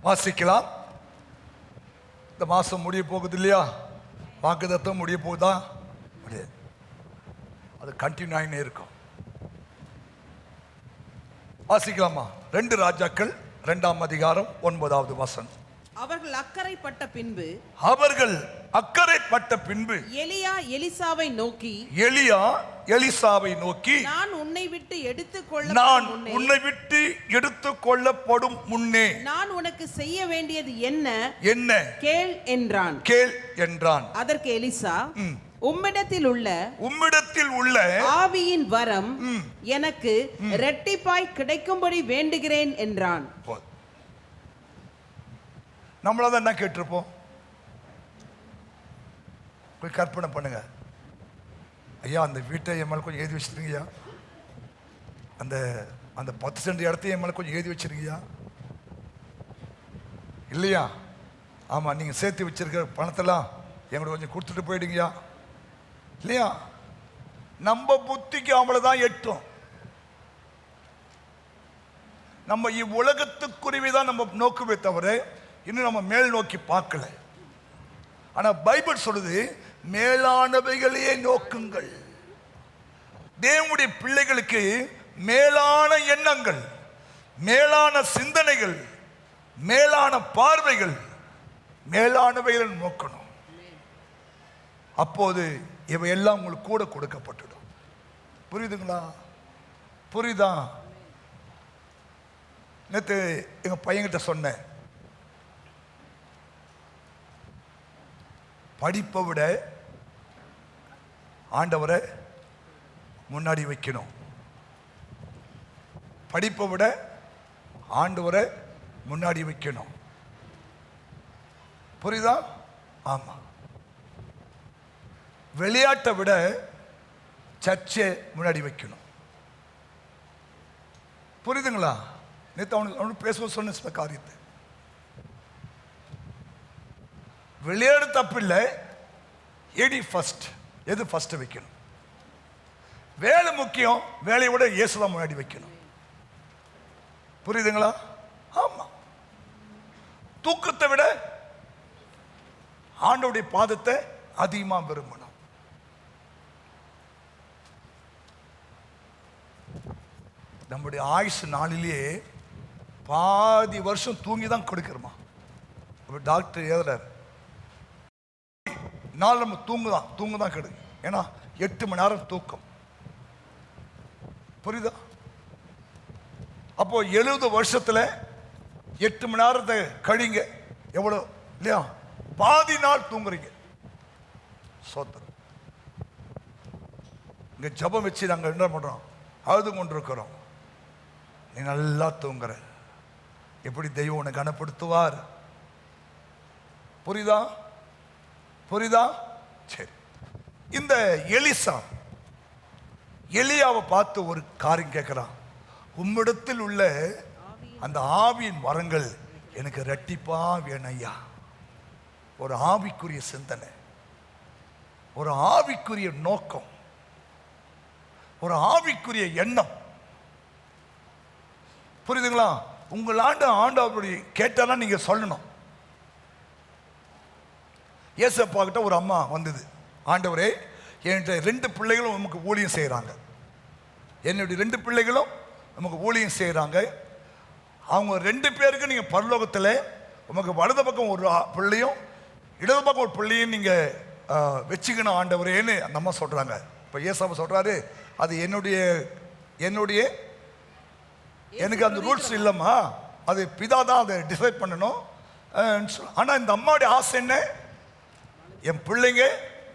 வாசிக்கலாம். இந்த மாதம் முடிய போகுது இல்லையா? வாக்குத்தத்தம் முடிய போகுதா? முடியாது, அது கண்டினியூ ஆகினே இருக்கும். வாசிக்கலாமா? 2 ராஜாக்கள் 2ஆம் அதிகாரம் 9வது வசனம். அவர்கள் அக்கறைப்பட்ட பின்பு எலியா எலிசாவை நோக்கி நான் உன்னை விட்டு எடுத்துக்கொள்ளப்படும் முன்னே நான் உனக்கு செய்ய வேண்டியது என்ன கேள் என்றான். அதற்கு எலிசா, உம்மிடத்தில் உள்ள ஆவியின் வரம் எனக்கு இரட்டிப்பாய் கிடைக்கும்படி வேண்டுகிறேன் என்றான். நம்மளாதான் என்ன கேட்டிருப்போம்? போய் கற்பனை பண்ணுங்க. ஐயா, அந்த வீட்டை என் மேலே கொஞ்சம் எழுதி வச்சிருங்கய்யா, அந்த அந்த 10 சென்ட் இடத்தையும் என் மேலே கொஞ்சம் எழுதி வச்சிருங்கய்யா. இல்லையா? ஆமாம், நீங்கள் சேர்த்து வச்சிருக்கிற பணத்தெல்லாம் எங்களுக்கு கொஞ்சம் கொடுத்துட்டு போயிடுங்கய்யா. இல்லையா? நம்ம புத்திக்கு அவ்வளோதான் எட்டும். நம்ம இவ்வுலகத்துக்குருவிதான் நம்ம நோக்குமே தவிர இன்னும் நம்ம மேல் நோக்கி பார்க்கல. ஆனா பைபிள் சொல்லுது, மேலானவைகளையே நோக்குங்கள். தேவனுடைய பிள்ளைகளுக்கு மேலான எண்ணங்கள், மேலான சிந்தனைகள், மேலான பார்வைகள், மேலானவைகளை நோக்கணும். அப்போது இவையெல்லாம் உங்களுக்கு கூட கொடுக்கப்பட்டுடும். புரியுதுங்களா? புரியுதா? நேற்று எங்க பையன்கிட்ட சொன்னேன், படிப்பை விட ஆண்டவரை முன்னாடி வைக்கணும். படிப்பை விட ஆண்டவரை முன்னாடி வைக்கணும். புரியுதா? ஆமா. விளையாட்டை விட சர்ச்சை முன்னாடி வைக்கணும். புரியுதுங்களா? நேற்று அவனுக்கு பேசுவோம் சொன்ன சில காரியத்தை. விளையாடு தப்பில்லை, எடி ஃபர்ஸ்ட். எது ஃபர்ஸ்ட் வைக்கணும்? வேலை முக்கியம், வேலையை விட இயேசுதான் முன்னாடி வைக்கணும். புரியுதுங்களா? ஆமா. தூக்கத்தை விட ஆண்டவருடைய பாதத்தை அதிகமா விரும்பணும். நம்முடைய ஆயுசு நாளிலேயே பாதி வருஷம் தூங்கி தான் கொடுக்கிறோமா. ஒரு டாக்டர் எழுதுறாரு, நாள் நம்ம தூங்க தான் கெடுங்க. ஏன்னா 8 மணி நேரம் தூக்கம். புரியுதா? அப்போ 70 வருஷத்துல 8 மணி நேரத்தை கழிங்க, எவ்வளோ இல்லையா? பாதி நாள் தூங்குறீங்க. சோத்திரம். இங்க ஜபம் வச்சு நாங்கள் என்ன பண்றோம்? அழுது கொண்டிருக்கிறோம். நீ நல்லா தூங்குற, எப்படி தெய்வம் உன்னை கனப்படுத்துவார்? புரியுதா? புரியுதா? சரி. இந்த எலிசா எலியாவை பார்த்து ஒரு காரியம் கேட்கிறான். உம்மிடத்தில் உள்ள அந்த ஆவியின் வரங்கள் எனக்கு இரட்டிப்பா வேணும் ஐயா. ஒரு ஆவிக்குரிய சிந்தனை, ஒரு ஆவிக்குரிய நோக்கம், ஒரு ஆவிக்குரிய எண்ணம். புரியுதுங்களா? உங்களாண்ட ஆண்டவருடைய கேட்டாலும் நீங்க சொல்லணும். ஏசப்பா கிட்ட ஒரு அம்மா வந்தது, ஆண்டவரே என்கிட்ட 2 பிள்ளைகளும் நமக்கு ஊழியம் செய்கிறாங்க, என்னுடைய 2 பிள்ளைகளும் நமக்கு ஊழியம் செய்கிறாங்க, அவங்க 2 பேருக்கு நீங்கள் பரலோகத்தில் உமக்கு வலது பக்கம் ஒரு பிள்ளையும் இடது பக்கம் ஒரு பிள்ளையும் நீங்கள் வச்சுக்கணும் ஆண்டவரேன்னு அந்த அம்மா சொல்கிறாங்க. இப்போ ஏசப்பா சொல்கிறாரு, அது என்னுடைய எனக்கு அந்த ரூல்ஸ் இல்லைம்மா, அது பிதா தான் அதை டிசைட் பண்ணணும். ஆனால் இந்த அம்மாவுடைய ஆசை என்ன? என் பிள்ளைங்க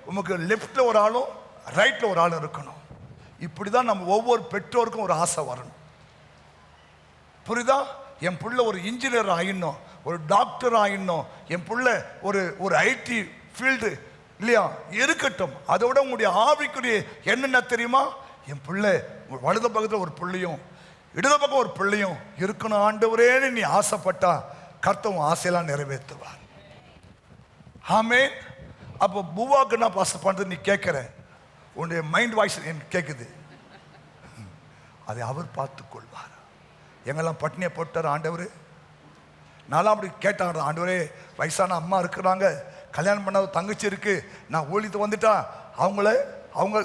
உமக்கு லெஃப்டில் ஒரு ஆளும் ரைட்டில் ஒரு ஆளும் இருக்கணும். இப்படி தான் நம்ம ஒவ்வொரு பெற்றோருக்கும் ஒரு ஆசை வரணும். புரியுதா? என் பிள்ளை ஒரு இன்ஜினியர் ஆகிடணும், ஒரு டாக்டர் ஆகிடணும், என் பிள்ளை ஒரு ஐடி ஃபீல்டு இல்லையா இருக்கட்டும். அதோட உங்களுடைய ஆவிக்குரிய என்னென்ன தெரியுமா? என் பிள்ளை வலது பக்கத்தில் ஒரு பிள்ளையும் இடது பக்கம் ஒரு பிள்ளையும் இருக்கணும் ஆண்டவரேன்னு நீ ஆசைப்பட்டா கர்த்தர் ஆசையெல்லாம் நிறைவேற்றுவார். ஆமென். அப்போ பூவாக்கு நான் பாஸ் பண்ணுறது நீ கேட்குற, உன்னுடைய மைண்ட் வாய்ஸ் எனக்கு கேட்குது, அதை அவர் பார்த்து கொள்வார். எங்கெல்லாம் பட்டினியை போட்டார் ஆண்டவர், நான்லாம் அப்படி கேட்டாங்க, ஆண்டவரே வயசான அம்மா இருக்கிறாங்க, கல்யாணம் பண்ண தங்கச்சி இருக்கு, நான் ஊழியத்து வந்துட்டா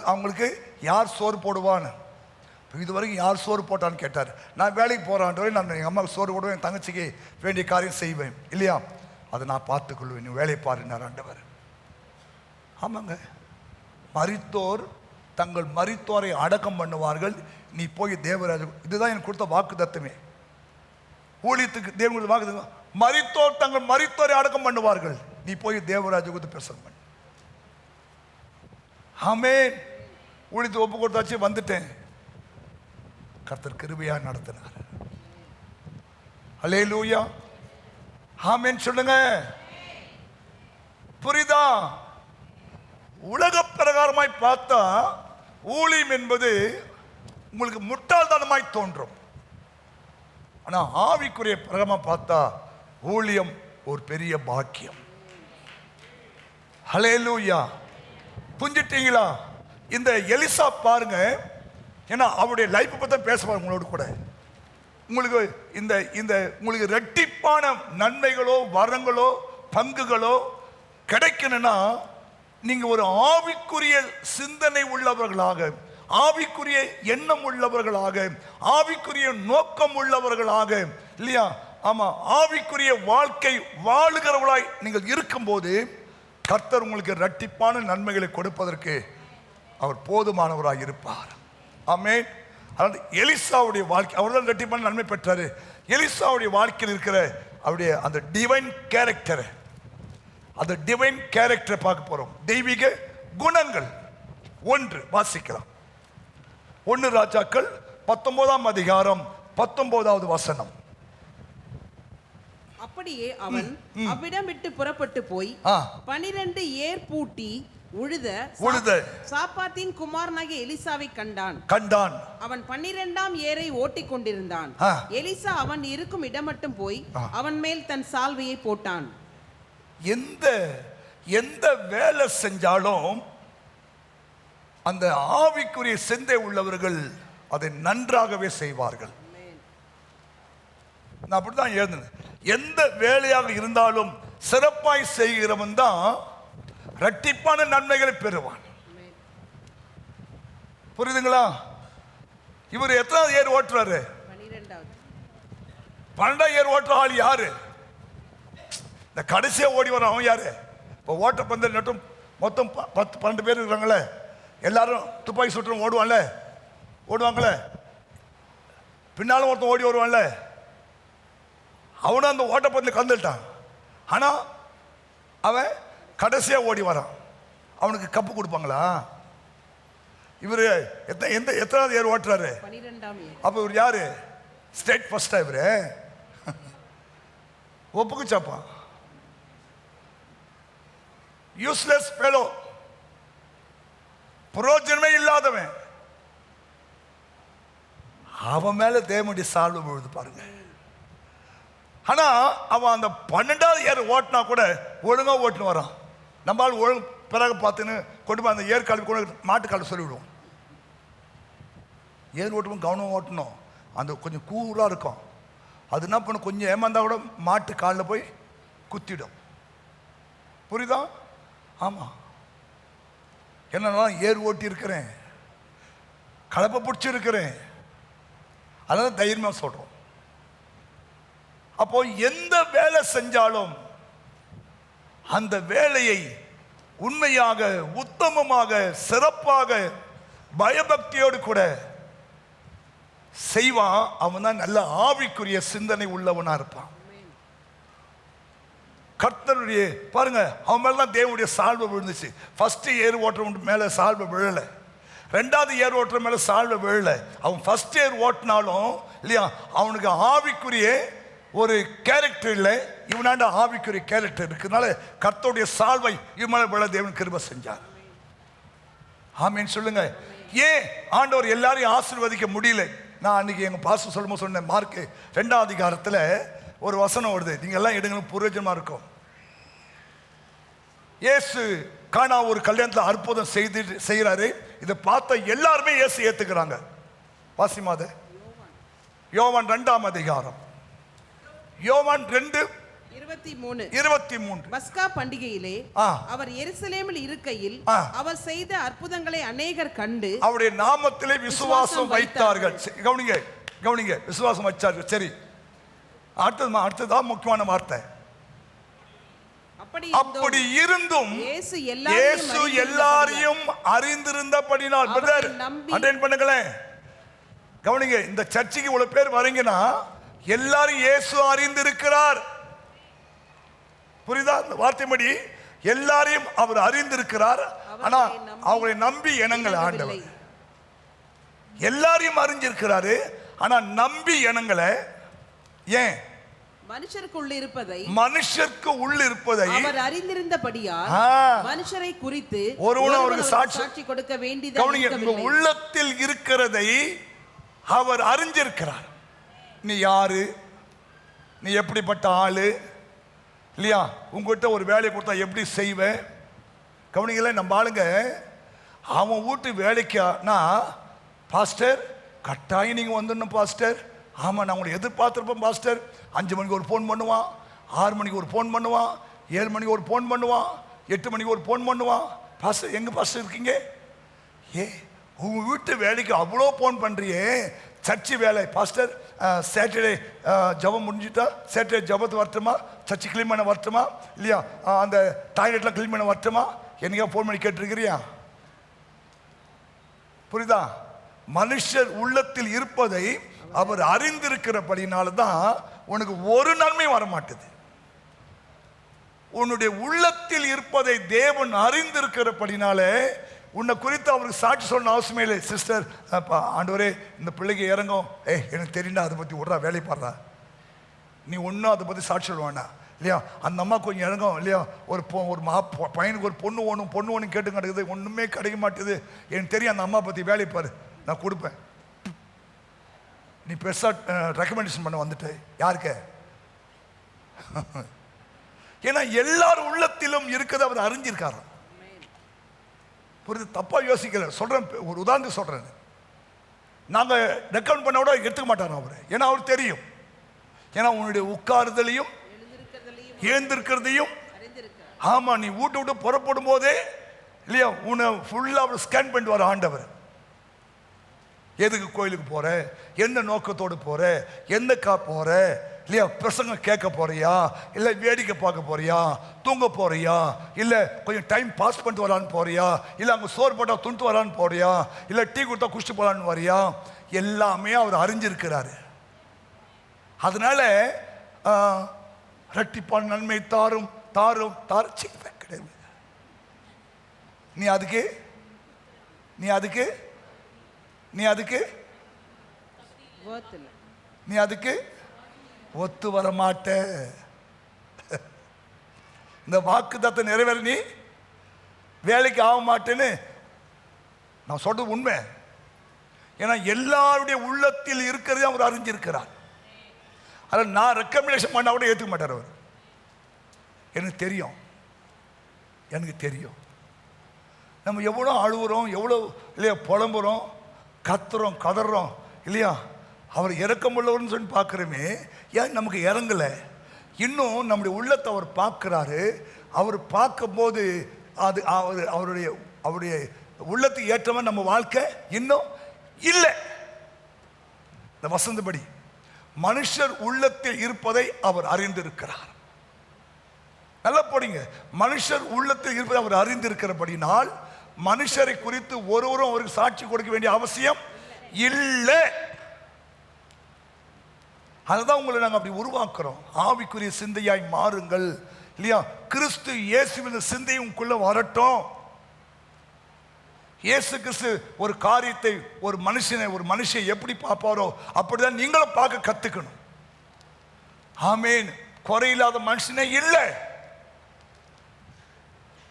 அவங்களுக்கு யார் சோறு போடுவான்னு. இது வரைக்கும் யார் சோறு போட்டான்னு கேட்டார். நான் வேலைக்கு போகிறேன் ஆண்டவரே, நான் எங்கள் அம்மாவுக்கு சோறு போடுவேன், என் தங்கச்சிக்கு வேண்டிய காரியம் செய்வேன் இல்லையா, அதை நான் பார்த்துக்கொள்வேன், நீ வேலையை பாருன்னார் ஆண்டவர். ஆமாங்க, மரித்தோர் தங்கள் மரித்தோரை அடக்கம் பண்ணுவார்கள், நீ போய் தேவராஜ, இதுதான் எனக்கு கொடுத்த வாக்கு தத்துவமே. ஊழியத்துக்கு தேவன் கொடுத்த வாக்கு தத்துவம், மரித்தோர் தங்கள் மரித்தோரை அடக்கம் பண்ணுவார்கள், நீ போய் தேவராஜ கொடுத்து பிரசங்கம் பண்ணு. ஆமென். ஊழியத்தை ஒப்பு கொடுத்தாச்சு, வந்துட்டேன். கர்த்தர் கிருபையா நடத்தினார். அல்லேலூயா, ஆமென் சொல்லுங்க. புரியுதா? உலக பிரகாரமாய் பார்த்தா ஊழியம் என்பது உங்களுக்கு முட்டாள்தனமாய் தோன்றும். ஆனா ஆவிக்குரிய பிரகாரமா பார்த்தா ஊழியம் ஒரு பெரிய பாக்கியம். ஹல்லேலூயா, புரிஞ்சிட்டீங்களா? இந்த எலிசா பாருங்க, ஏன்னா அவருடைய லைஃப் பற்றி தான் பேச பாருங்க உங்களோட கூட. உங்களுக்கு உங்களுக்கு ரெட்டிப்பான நன்மைகளோ வரங்களோ பங்குகளோ கிடைக்கணும்னா நீங்க ஒரு ஆவிக்குரிய சிந்தனை உள்ளவர்களாக, ஆவிக்குரிய எண்ணம் உள்ளவர்களாக, ஆவிக்குரிய நோக்கம் உள்ளவர்களாக இல்லையா, ஆமா, ஆவிக்குரிய வாழ்க்கை வாழுகிறவர்களாய் நீங்கள் இருக்கும்போது கர்த்தர் உங்களுக்கு இரட்டிப்பான நன்மைகளை கொடுப்பதற்கு அவர் போதுமானவராக இருப்பார். ஆமென். அதாவது எலிசாவுடைய வாழ்க்கை, அவர் தான் இரட்டிப்பான நன்மை பெற்றாரு. எலிசாவுடைய வாழ்க்கையில் இருக்கிற அவருடைய அந்த டிவைன் கேரக்டர், அந்த டிவைன் கேரக்டரை பார்க்க போறோம். தெய்வீக குணங்கள். ஒன்று வாசிக்கலாம், 1 ராஜாக்கள் 19ஆம் அதிகாரம் 19வது வசனம். அப்படியே அவன் அவ்விடம் விட்டு புறப்பட்டு போய் 12 ஏர் பூட்டி உழுத சாப்பாத்தின் குமாரனாகிய எலிசாவை கண்டான். அவன் 12ஆம் ஏரை ஓட்டிக் கொண்டிருந்தான். எலிசா அவன் இருக்கும் இடம் மட்டும் போய் அவன் மேல் தன் சால்வையை போட்டான். எந்த வேலை செஞ்சாலும் அந்த ஆவிக்குரிய சிந்தை உள்ளவர்கள் அதை நன்றாகவே செய்வார்கள். நான் அப்படிதான் எழுதுனேன். எந்த வேலையாக இருந்தாலும் சிறப்பாய் செய்கிறவன் தான் இரட்டிப்பான நன்மைகளை பெறுவான். புரியுதுங்களா? இவர் எத்தனாவது ஏர் ஓட்டுறாரு? 12ஆம் ஏர் ஓட்டுற ஆள் யாரு? இந்த கடைசியா ஓடி வர அவன் யாரு? இப்போ ஓட்ட பந்தல் நட்டும் மொத்தம் 10-12 பேர் இருக்கிறாங்களே, எல்லாரும் துப்பாக்கி சுட்டு ஓடுவாங்களே, பின்னாலும் ஒருத்தன் ஓடி வருவான்ல, அவனும் அந்த ஓட்டப்பந்தல கலந்துட்டான். ஆனா அவன் கடைசியா ஓடி வரான். அவனுக்கு கப்பு கொடுப்பாங்களா? இவரு எத்தனாவது ஏர் ஓட்டுறாரு? 12ஆம் ஏர். அப்ப இவர் யாரு? ஸ்டேட் ஃபர்ஸ்டா இவரு? ஒப்புக்கு சாப்பான். யூஸ்லெஸ் ஃபெலோ, பிரயோஜனமே இல்லாதவன். அவன் மேல தேவனுடைய சால்வை விழுது பாருங்க. ஆனா அவன் அந்த 12ஆவது ஏர் ஓட்டினா கூட ஒழுங்கா ஓட்டுன்னு வரான். நம்மளால ஒழுங்கு பிறகு பார்த்துன்னு கொண்டு போய் அந்த ஏற்காலி கூட மாட்டுக்கால சொல்லிவிடுவோம். ஏர் ஓட்டுவோம், கவனம் ஓட்டணும். அந்த கொஞ்சம் கூராக இருக்கும், அது என்ன பண்ண, கொஞ்சம் ஏமாந்தா கூட மாட்டு காலில் போய் குத்திடும். புரியுதா? ஆமாம், என்னெல்லாம் ஏர் ஓட்டி இருக்கிறேன், கலப்பை பிடிச்சிருக்கிறேன், அதனால தைரியமாக சொல்கிறோம். அப்போ எந்த வேலை செஞ்சாலும் அந்த வேலையை உண்மையாக, உத்தமமாக, சிறப்பாக, பயபக்தியோடு கூட செய்வான். அவன் தான் நல்ல ஆவிக்குரிய சிந்தனை உள்ளவனா இருப்பான். கர்த்தருடைய பாருங்க, அவன் மேல தான் தேவனுடைய சால்வை விழுந்துச்சு. ஃபர்ஸ்ட் ஏர் ஓட்டுற மேல சால்வை விழல, 2வது ஏர் ஓட்டுற மேல சால்வை விழல. அவன் ஃபர்ஸ்ட் ஏர் ஓட்டினாலும் இல்லையா, அவனுக்கு ஆவிக்குரிய ஒரு கேரக்டர் இல்லை, இவனாண்ட ஆவிக்குரிய கேரக்டர் இருக்கிறதுனால கர்த்தருடைய சால்வை இவன் மேல விழ தேவன் கிருபை செஞ்சார். ஆமீன் சொல்லுங்க. ஏன் ஆண்டவர் எல்லாரையும் ஆசீர்வதிக்க முடியல? நான் அன்னைக்கு எங்க பாஸ்டர் சொல்லும்போது சொன்னேன், மார்க் 2ஆம் அதிகாரத்தில் ஒரு வசனம் வருது, நீங்க எல்லாம் எடுங்க, புரோஜனமா இருக்கும். இயேசு கானா ஒரு கல்யாணத்தில் அற்புதம் செய்யறாரு. இதை பார்த்த எல்லாருமே இயேசு ஏத்துக்கிறாங்க. வாசிமாத யோவான் 2ஆம் அதிகாரம் யோவான் 2:23 பஸ்கா பண்டிகையிலே அவர் எருசலேமில் இருக்கையில் அவர் செய்த அற்புதங்களை அநேகர் கண்டு அவருடைய நாமத்திலே விசுவாசம் வைத்தார்கள். கவனிங்க கவனிங்க, விசுவாசம் வச்சார்கள். சரி, அடுத்ததான் முக்கியமான வார்த்தை. அப்படி இருந்தும் இயேசு எல்லாரையும் அறிந்திருந்தபடினால், பிரதர் அட்டெண்ட் பண்ணுங்களேன், கவனிங்க, இந்த சர்ச்சுக்கு இவ்வளவு பேர் வரீங்கன்னா எல்லாரும் இயேசு அறிந்திருக்கிறார். புரியுதா? இந்த வார்த்தைப்படி எல்லாரையும் அவர் அறிந்திருக்கிறார். ஆனா அவங்களை நம்பி இனங்கள் ஆண்டவர் எல்லாரையும் அறிஞ்சிருக்கிறாரு. ஆனா நம்பி இனங்களை ஏன் மனுஷருக்கு உள்ள இருப்பதை அவர் அறிந்திருந்தபடியால் மனுஷரை குறித்து ஒருவனும் அவருக்கு சாட்சி கொடுக்க வேண்டியது. உங்க உள்ளத்தில் இருக்கிறதை அவர் அறிஞ்சிருக்கிறார். நீ யாரு, நீ எப்படிப்பட்ட ஆளு இல்லையா, உங்ககிட்ட ஒரு வேலையை கொடுத்தா எப்படி செய்வேன். கவனிங்களே, நம்ம ஆளுங்க அவன் வீட்டு வேலைக்கானா பாஸ்டர் கட்டாயம் நீங்கள் வந்துடணும் பாஸ்டர். ஆமாம், நான் உங்களை எதிர்பார்த்துருப்பேன் பாஸ்டர். 5 மணிக்கு ஒரு ஃபோன் பண்ணுவான், 6 மணிக்கு ஒரு ஃபோன் பண்ணுவான், 7 மணிக்கு ஒரு ஃபோன் பண்ணுவான், 8 மணிக்கு ஒரு ஃபோன் பண்ணுவான். பாஸ்டர் எங்கே பாஸ்டர் இருக்கீங்க? உங்கள் வீட்டு வேலைக்கு அவ்வளோ ஃபோன் பண்ணுறியே. சர்ச்சு வேலை பாஸ்டர், சாட்டர்டே ஜபம் முடிஞ்சுட்டா சாட்டர்டே ஜபத்து வரட்டுமா, சர்ச்சு க்ளீன் பண்ண வரட்டுமா, இல்லையா அந்த டாய்லெட்லாம் க்ளீன் பண்ண வரட்டுமா, என்னைக்கா ஃபோன் பண்ணி கேட்டுருக்கிறியா? புரியுதா? மனுஷர் உள்ளத்தில் இருப்பதை அவர் அறிந்திருக்கிறபடினால தான் உனக்கு ஒரு நன்மை வர மாட்டுது. உன்னுடைய உள்ளத்தில் இருப்பதை தேவன் அறிந்திருக்கிறபடினாலே உன்னை குறித்து அவருக்கு சாட்சி சொல்ல அவசியமே இல்லை. சிஸ்டர், ஆண்டவரே இந்த பிள்ளைக்கு இறங்கும், எனக்கு தெரியுண்டா, அதை பற்றி விட்றா, வேலை பாடுறா, நீ ஒன்றும் அதை பற்றி சாட்சி சொல்லுவானா இல்லையா? அந்த அம்மா கொஞ்சம் இறங்கும் இல்லையா, ஒரு பையனுக்கு ஒரு பொண்ணு ஒன்று கேட்டு கிடக்குது, ஒன்றுமே கிடைக்க மாட்டேது, எனக்கு தெரியும், அந்த அம்மா பற்றி வேலை பாரு, நான் கொடுப்பேன். நீ பெருசாக ரெக்கமெண்டேஷன் பண்ண வந்துட்டு யாருக்கு? ஏன்னா எல்லார் உள்ளத்திலும் இருக்கிறது அவர் அறிஞ்சிருக்காரு. புரியுது? தப்பா யோசிக்கல, சொல்றேன், ஒரு உதாரணத்துக்கு சொல்றேன். நாங்க ரெக்கமெண்ட் பண்ண கூட எடுத்துக்க மாட்டார் அவர், ஏன்னா அவர் தெரியும். ஏன்னா உன்னுடைய உட்காருதலையும் எழுந்திருக்கிறதையும், ஆமா, நீ விட்டு புறப்படும் போதே இல்லையா உன்னை ஃபுல்லா அவர் ஸ்கேன் பண்ணிட்டு வர ஆண்டவர். எதுக்கு கோயிலுக்கு போற, என்ன நோக்கத்தோடு போற, எந்தக்கா போற இல்லையா, பிரசங்க கேட்க போறியா, இல்லை வேடிக்கை பார்க்க போறியா, தூங்க போறியா, இல்லை கொஞ்சம் டைம் பாஸ் பண்ணிட்டு வரான்னு போறியா, இல்லை அங்கே சோறு போட்டால் துணிட்டு வரான்னு போறியா, இல்லை டீ கொடுத்தா குடிச்சிட்டு போகலான்னு வரியா, எல்லாமே அவர் அறிஞ்சிருக்கிறாரு. அதனால இரட்டிப்பான நன்மை தாரும் தாரும் கிடையாது. நீ அதுக்கு ஒத்து வர மாட்ட. இந்த வாக்குத்தத்தை நிறைவேற நீ வேலைக்கு ஆக மாட்டேன்னு நான் சொல்றது உண்மை. ஏன்னா எல்லாருடைய உள்ளத்தில் இருக்கிறதே அவர் அறிஞ்சிருக்கிறார். அதில் நான் ரெக்கமெண்டேஷன் பண்ணா கூட ஏற்றுக்க மாட்டார் அவர். எனக்கு தெரியும் நம்ம எவ்வளோ அழுகுறோம், எவ்வளோ இல்லையா புலம்புறோம், கத்துறோம், கதறோம் இல்லையா, அவர் இறக்கமுள்ளவர்னு சொல்லி பார்க்குறோமே, ஏன் நமக்கு இறங்கலை? இன்னும் நம்முடைய உள்ளத்தை அவர் பார்க்குறாரு. அவர் பார்க்கும்போது அது அவருடைய உள்ளத்துக்கு ஏற்றமாக நம்ம வாழ்க்கை இன்னும் இல்லை. இந்த வசந்தபடி மனுஷர் உள்ளத்தில் இருப்பதை அவர் அறிந்திருக்கிறார். நல்லா போடுங்க, மனுஷர் உள்ளத்தில் இருப்பதை அவர் அறிந்திருக்கிறபடினால் மனுஷரை குறித்து ஒருவரும் அவருக்கு சாட்சி கொடுக்க வேண்டிய அவசியம் இல்லை. அதுதான் உங்களை நாங்கள் அப்படி உருவாக்குறோம். ஆவிக்குரிய சிந்தையாய் மாறுங்கள் இல்லையா, கிறிஸ்து இயேசுவின் சிந்தை உங்களுக்குள்ள வரட்டும். இயேசு கிறிஸ்து ஒரு காரியத்தை, ஒரு மனுஷனை எப்படி பார்ப்பாரோ அப்படிதான் நீங்களும் பார்க்க கத்துக்கணும். ஆமேன். குறையில்லாத மனுஷனே இல்லை.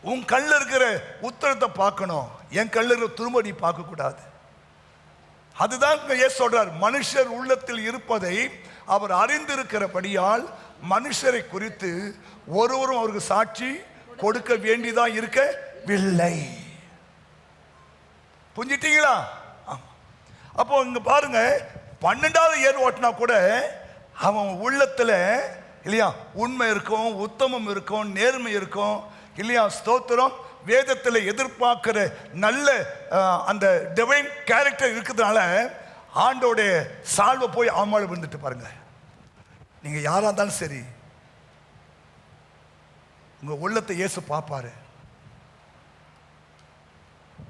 உன் கண்ணில் இருக்கிற உத்தரத்தை பார்க்கணும், என் கண்ணில் இருக்கிற துரும்படி பார்க்க கூடாது. அதுதான் இயேசு சொல்றார், மனுஷர் உள்ளத்தில் இருப்பதை அவர் அறிந்திருக்கிறபடியால் மனுஷரை குறித்து ஒருவரும் அவருக்கு சாட்சி கொடுக்க வேண்டியதான் இருக்கவில்லை. புரிஞ்சிட்டீங்களா? அப்போ இங்க பாருங்க, 12வது ஏர் ஓட்டினா கூட அவன் உள்ளத்துல இல்லையா, உண்மை இருக்கும், உத்தமம் இருக்கும், நேர்மை இருக்கும் இல்லையா, ஸ்தோத்திரம். வேதத்தில் எதிர்பார்க்கிற நல்ல அந்த டிவைன் கேரக்டர் இருக்கிறதுனால ஆண்டோடைய சால்வை போய் ஆமாள விழுந்துட்டு பாருங்க. நீங்க யாரா இருந்தாலும் சரி, உங்க உள்ளத்தை இயேசு பார்ப்பாரு.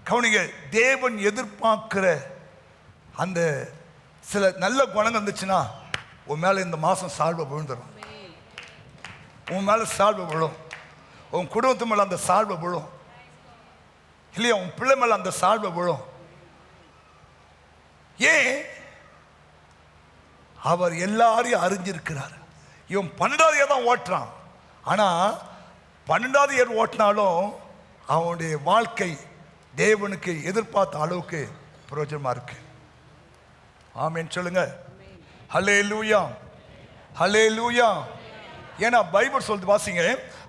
கவனிங்க, தேவன் எதிர்பார்க்கிற அந்த சில நல்ல குணங்கள் இருந்துச்சுன்னா உன் மேல இந்த மாசம் சால்வை விழுந்துடும். உன் மேல சால்வை விழும், உன் குடும்பத்து மேல அந்த சால்வை விழும் இல்லையா, உன் பிள்ளை மேல அந்த சால்வை விழும். ஏன்? அவர் எல்லாரையும் அறிஞ்சிருக்கிறார். இவன் 12வது இயர் தான் ஓட்டுறான். ஆனா 12வது இயர் ஓட்டினாலும் அவனுடைய வாழ்க்கை தேவனுக்கு எதிர்பார்த்த அளவுக்கு பிரயோஜனமா இருக்கு. ஆமென் சொல்லுங்க. ஹல்லேலூயா, ஹல்லேலூயா. ஏன்னா பைபிள் சொல்லுது, வாசிங்க.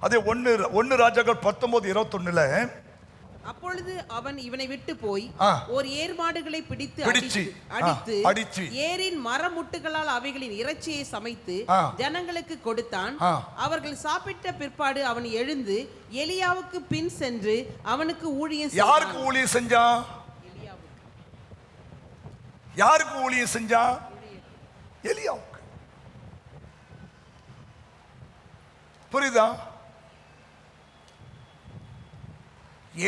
அதே 1 ராஜாக்கள் 19:21. அப்பொழுது அவன் இவனை விட்டு போய் ஒரு ஏர்மாடுகளை பிடித்து அடித்து ஏரின் மரமுட்டுகளால் அவைகளின் இறைச்சியை சமைத்து ஜனங்களுக்கு கொடுத்தான். அவர்கள் சாப்பிட்ட பிற்பாடு அவன் எழுந்து எலியாவுக்கு பின் சென்று அவனுக்கு ஊழியம் செய்தான். யாருக்கு ஊழியம் செஞ்சான்? யாருக்கு ஊழியம் செஞ்சான்? எலியாவுக்கு. புரியுதா?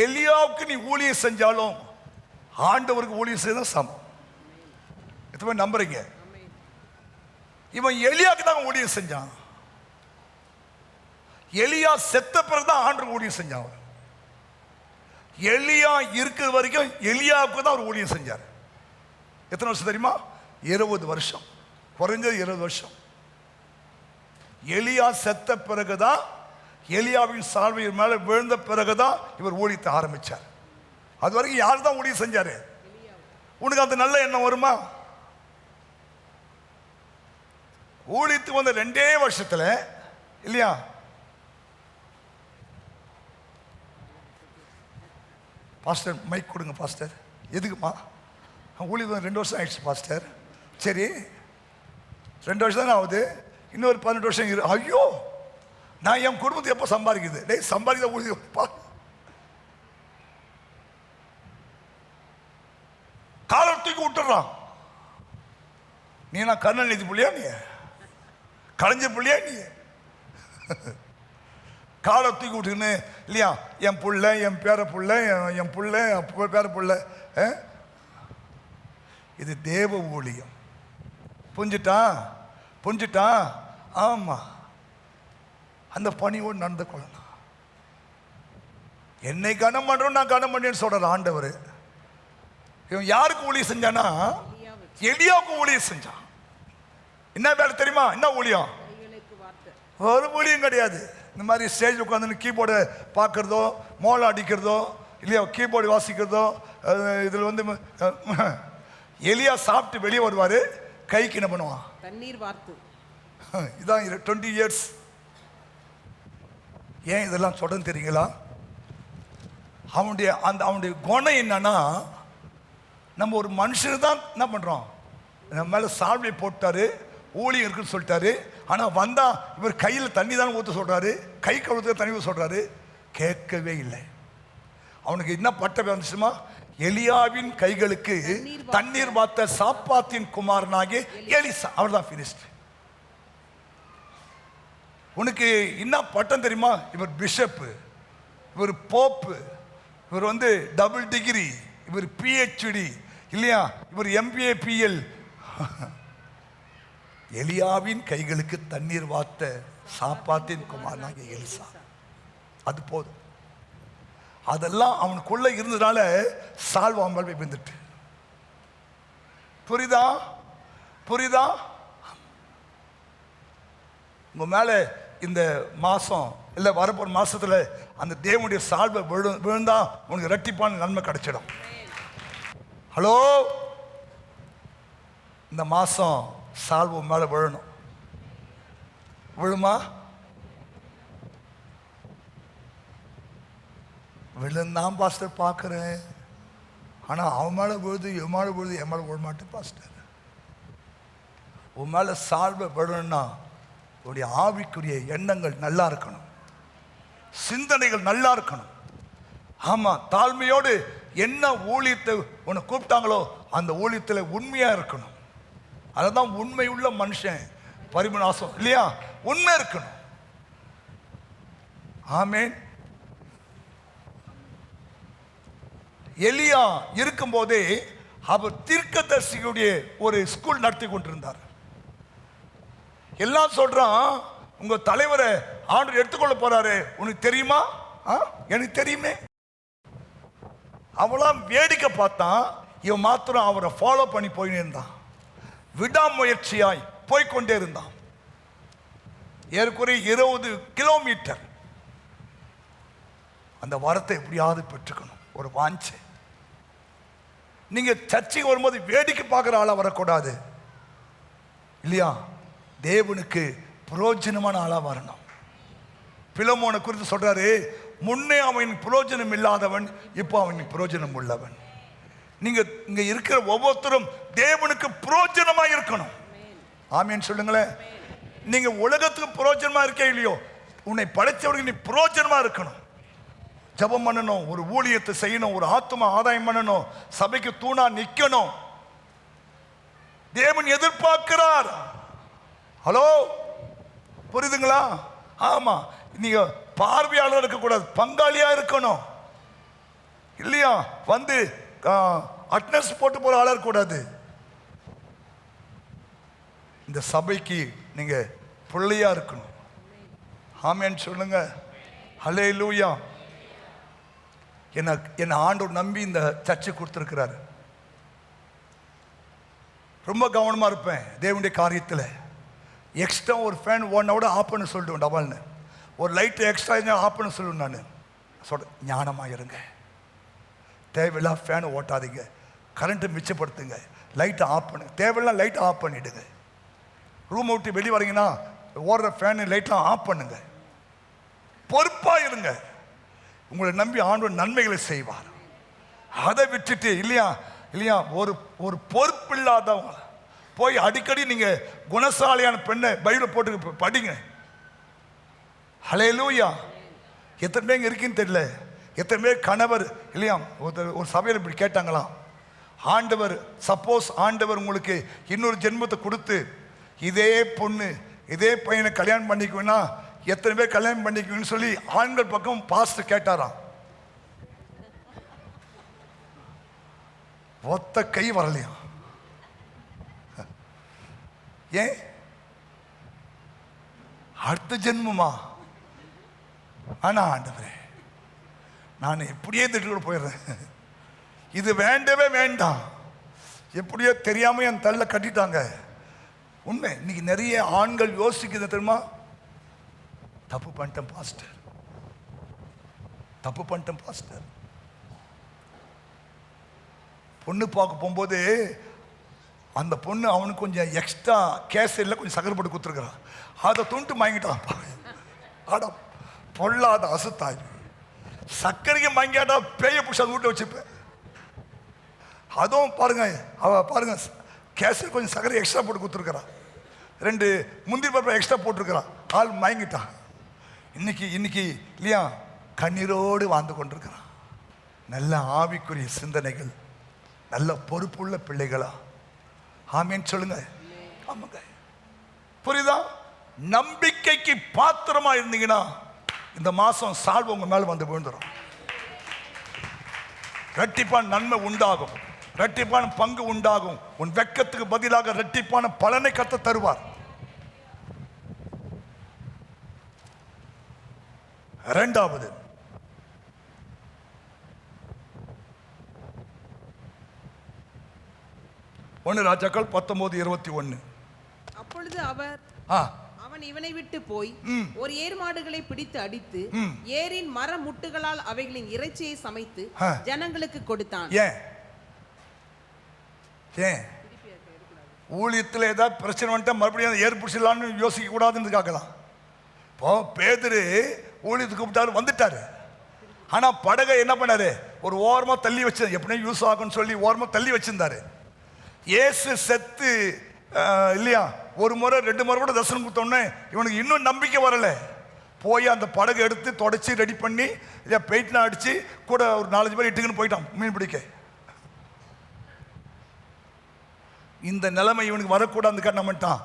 எலியாவுக்கு நீ ஊழியம் செஞ்சாலும் ஆண்டவருக்கு ஊழியம் செய்த சமம். எத்தனை நம்புறீங்க? இவன் எலியாவுக்கு தான் ஊழியம் செஞ்சான். எலியா செத்த பிறகுதான் ஆண்டவர் ஊழியம் செஞ்சான். எலியா இருக்கிற வரைக்கும் எலியாவுக்கு தான் அவர் ஊழியம் செஞ்சார். எத்தனை வருஷம் தெரியுமா? 20 வருஷம், குறைஞ்சது 20 வருஷம். எலியா செத்த பிறகுதான், எலியாவின் சால்வையின் மேல விழுந்த பிறகுதான் இவர் ஊழியத்தை ஆரம்பிச்சார். அது வரைக்கும் யார் தான் ஊழியம் செஞ்சாரு? உனக்கு அந்த நல்ல எண்ணம் வருமா? ஊழியத்துக்கு வந்த 2 வருஷத்துல இல்லையா, பாஸ்டர் மைக் கொடுங்க பாஸ்டர். எதுக்குமா? ஊழியம் 2 வருஷம் ஆயிடுச்சு பாஸ்டர். சரி, 2 வருஷம் தானே ஆகுது, இன்னொரு 18 வருஷம். ஐயோ, நான் என் குடும்பத்தை எப்போ சம்பாதிக்குது? டேய், சம்பாதிக்க ஊழியம் காலம் தூக்கி விட்டுறான். நீ நான் கருணாநிதி புள்ளியா? நீ கலைஞ்ச புள்ளியா? நீ காலை தூக்கி விட்டுன்னு இல்லையா, என் புள்ள, என் பேர புள்ள, என் புள்ள, பேர புள்ள. இது தேவ ஊழியம். புரிஞ்சுட்டான். ஆமா, அந்த பணியோடு நடந்து கொள்ளலாம். என்னை கனம் பண்றோம், நான் கனம் பண்ணேன்னு சொல்ற ஆண்டவர். இவன் யாருக்கு ஊழியம் செஞ்சானா? எலியாவுக்கு ஊழியம் செஞ்சான். என்ன வேலை தெரியுமா? என்ன ஊழியம்? ஒரு ஊழியம் கிடையாது. இந்த மாதிரி ஸ்டேஜ் உட்காந்து கீபோர்டு பார்க்கறதோ, மோளம் அடிக்கிறதோ இல்லையா, கீபோர்டு வாசிக்கிறதோ. இதில் வந்து எலியா சாப்பிட்டு வெளியே வருவார், கைக்கு என்ன பண்ணுவான்? தண்ணீர் வார்த்து. இதான் 20 இயர்ஸ். ஏன் இதெல்லாம் சொல்றேன்னு தெரியுங்களா? அவனுடைய குணம் என்னன்னா, நம்ம ஒரு மனுஷன் தான் என்ன பண்றோம், நம்ம மேல சால்வை போட்டாரு, ஊழியம் இருக்குன்னு சொல்லிட்டாரு. ஆனா வந்தா இவர் கையில் தண்ணி தான் ஊற்ற சொல்றாரு, கை கழுவுறதுக்கு தண்ணி ஊற்ற சொல்றாரு. கேட்கவே இல்லை. அவனுக்கு என்ன பட்டம் வந்துச்சுமா? எலியாவின் கைகளுக்கு தண்ணீர் வார்த்த சாப்பாத்தின் குமாரனாகிய எலிசா. அவர் தான் ஃபினிஷ்ட். உனக்கு என்ன பட்டம் தெரியுமா? இவர் பிஷப்பு, இவர் போப்பு, இவர் வந்து டபுள் டிகிரி, இவர் PhD இல்லையா, இவர் MBA PL. எலியாவின் கைகளுக்கு தண்ணீர் வார்த்த சாப்பாத்தின் குமாரனாகிய எலிசா. அது போதும். அதெல்லாம் அவனுக்குள்ள இருந்ததுனால சால்வாமல் விழுந்துட்டு. புரியுதா? உங்க மேல இந்த மாசம் இல்ல வரப்போற மாசத்துல அந்த தேவனுடைய சால்வை விழுந்தா உனக்கு இரட்டிப்பான நன்மை கிடைச்சிடும். ஹலோ, இந்த மாசம் சால்வு மேல விழணும். விழுமா? விழுந்தான் பாஸ்டர் பார்க்குறேன். ஆனால் அவன் மேலே விழுது, என் மேலே விழுது, என் மேலே விழ மாட்டேன் பாஸ்டர். உன் மேலே சால்வை விழணும்னா உடைய ஆவிக்குரிய எண்ணங்கள் நல்லா இருக்கணும், சிந்தனைகள் நல்லா இருக்கணும். ஆமா, தாழ்மையோடு என்ன ஊழியத்தை உன்னை கூப்பிட்டாங்களோ அந்த ஊழியத்தில் உண்மையா இருக்கணும். அதுதான் உண்மை உள்ள மனுஷன் பரிமநாசம் இல்லையா? உண்மை இருக்கணும். ஆமென். எலியா இருக்கும்போதே அவர் தீர்க்கதரிசியுடைய ஒரு ஸ்கூல் நடத்தி கொண்டிருந்தார். எல்லாம் சொல்றான், உங்க தலைவரை ஆண்டவர் எடுத்துக்கொள்ள போறாரு, உனக்கு தெரியுமா? எனக்கு தெரியுமே. அவளாம் வேடிக்கை பார்த்தான். இவன் மாத்திரம் அவரை ஃபாலோ பண்ணி போயின்னு இருந்தான். விடாமுயற்சியாய் போய்கொண்டே இருந்தான். ஏற்குறைய 20 கிலோமீட்டர். அந்த வரத்தை எப்படியாவது பெற்றுக்கணும், ஒரு வாஞ்சை. நீங்க சர்ச்சைக்கு வரும்போது வேடிக்கை பார்க்குற ஆளா வரக்கூடாது இல்லையா? தேவனுக்கு பிரயோஜனமான ஆளா வரணும். பிலமோனை குறித்து சொல்றாரு, முன்னே அவன் பிரயோஜனம் இல்லாதவன், இப்போ அவன் பிரயோஜனம் உள்ளவன். நீங்க இங்க இருக்கிற ஒவ்வொருத்தரும் தேவனுக்கு பிரயோஜனமா இருக்கணும். ஆமீன் சொல்லுங்களேன். நீங்க உலகத்துக்கு பிரயோஜனமா இருக்கே இல்லையோ, உன்னை படைச்சவருக்கு நீ பிரயோஜனமா இருக்கணும். ஜெபம் பண்ணணும், ஒரு ஊழியத்தை செய்யணும், ஒரு ஆத்தும ஆதாயம் பண்ணணும், சபைக்கு தூணா நிக்கணும். தேவன் எதிர்பார்க்கிறார். ஹலோ, புரியுதுங்களா? ஆமா, நீங்க பார்வையாளர் இருக்கக்கூடாது, பங்காளியா இருக்கணும் இல்லையா? வந்து அட்னஸ் போட்டு போற ஆளா இருக்கக்கூடாது. இந்த சபைக்கு நீங்க பிள்ளையா இருக்கணும். ஆமென் சொல்லுங்க. ஹல்லேலூயா. என்ன ஆண்டவர் நம்பி இந்த சர்ச்சை கொடுத்துருக்கிறாரு. ரொம்ப கவனமா இருப்பேன் தேவனுடைய காரியத்தில். எக்ஸ்ட்ரா ஒரு ஃபேன் 1 ஹவர் ஆஃப் பண்ண சொல்லிட்டு டபால்னு, ஒரு லைட்டு எக்ஸ்ட்ரா ஆஃப் பண்ண சொல்லுவேன். நான் சொல்கிறேன், ஞானமாக இருங்க, தேவையில்லா ஃபேனை ஓட்டாதீங்க, கரண்ட்டை மிச்சப்படுத்துங்க, லைட்டை ஆஃப் பண்ணுங்க, தேவையில்லாம் லைட்டை ஆஃப் பண்ணிவிடுங்க. ரூம் விட்டு வெளியே வரீங்கன்னா ஓடுற ஃபேனு லைட்லாம் ஆஃப் பண்ணுங்க. பொறுப்பாக இருங்க. உங்களை நம்பி ஆண்டவர் நன்மைகளை செய்வார். அதை விட்டுட்டு இல்லையா இல்லையா ஒரு ஒரு பொறுப்பு இல்லாதவங்க போய் அடிக்கடி நீங்கள் குணசாலியான பெண்ணை பைபிளை போட்டு படிங்க. ஹல்லேலூயா. எத்தனை பேர் இருக்குன்னு தெரியல. எத்தனை பேர் கணவர் இல்லையா ஒரு சபையில் இப்படி கேட்டாங்களாம், ஆண்டவர் சப்போஸ் ஆண்டவர் உங்களுக்கு இன்னொரு ஜென்மத்தை கொடுத்து இதே பொண்ணு இதே பையனை கல்யாணம் பண்ணிக்குவேன்னா எத்தனை பேர் கல்யாணம் பண்ணிக்குவேன்னு சொல்லி ஆண்கள் பக்கம் பாஸ்டர் கேட்டாராம். ஒத்த கை வரலையா? ஏன்? அடுத்த ஜென்மமா? ஆனா ஆண்டவரே, நான் எப்படியே திட்டு போயிடுறேன், இது வேண்டவே வேண்டாம், எப்படியோ தெரியாம என் தள்ள கட்டிட்டாங்க. உண்மை. இன்னைக்கு நிறைய ஆண்கள் யோசிக்குது தெரியுமா? தப்பு பண்ணிட்டேன் பாஸ்டர், தப்பு பண்ணிட்டேன் பாஸ்டர். பொண்ணு பார்க்க போகும்போது அந்த பொண்ணு அவனுக்கு கொஞ்சம் எக்ஸ்ட்ரா கேசரியில் கொஞ்சம் சக்கரை போட்டு கொடுத்துருக்குறான். அதை துண்டு வாங்கிட்டான். ஆடா பொல்லாத அசுத்தாய், சர்க்கரைக்கு வாங்கியாடா பேய பிடிச்சி அதை வீட்டை வச்சுப்பேன். அதுவும் பாருங்க, அவ பாருங்க கேசரி கொஞ்சம் சர்க்கரை எக்ஸ்ட்ரா போட்டு கொடுத்துருக்குறான், 2 முந்திரி பருப்பை எக்ஸ்ட்ரா போட்டிருக்கிறான். ஆள் வாங்கிட்டான். இன்னைக்கு இல்லையா கண்ணீரோடு வாழ்ந்து கொண்டிருக்கிறான். நல்ல ஆவிக்குரிய சிந்தனைகள், நல்ல பொறுப்புள்ள பிள்ளைகளா? ஆமீன் சொல்லுங்க. ஆமாங்க, புரியுதா? நம்பிக்கைக்கு பாத்திரமா இருந்தீங்கன்னா இந்த மாசம் சால்வ உங்க மேல வந்து விழுந்துடும். இரட்டிப்பான நன்மை உண்டாகும், இரட்டிப்பான பங்கு உண்டாகும். உன் வெட்கத்துக்கு பதிலாக இரட்டிப்பான பலனை கர்த்தர் தருவார். இரண்டாவது, ஒன்று ராஜாக்கள் 19:21. அப்பொழுது அவர் அவன் இவனை விட்டு போய் ஒரு ஏர் மாடுகளை பிடித்து அடித்து ஏரின் மர முட்டுகளால் அவைகளின் இறைச்சியை சமைத்து ஜனங்களுக்கு கொடுத்தான். ஏன்? ஊழியத்தில் ஏதாவது பிரச்சனை வந்துட்டா மறுபடியும் ஏர் பிடிச்சிடலான்னு யோசிக்க கூடாதுன்னு கேட்கலாம். இப்போ பேதுரு ஊழியத்துக்கு கூப்பிட்டாரு, வந்துட்டாரு. ஆனா படகை என்ன பண்ணாரு? ஒரு ஓரமா தள்ளி வச்சு, எப்படியும் யூஸ் ஆகும்னு சொல்லி ஓரமா தள்ளி வச்சிருந்தாரு. இயேசு செத்து இல்லையா ஒரு முறை 2 முறை கூட தரிசனம் கொடுத்தோன்னே இவனுக்கு இன்னும் நம்பிக்கை வரல. போய் அந்த படகு எடுத்து தொடச்சி ரெடி பண்ணி பெயிட்லாம் அடிச்சு கூட ஒரு 4-5 பேர் இட்டுக்குன்னு போயிட்டான் மீன் பிடிக்க. இந்த நிலைமை இவனுக்கு வரக்கூடாது என்ன பண்ணிட்டான்,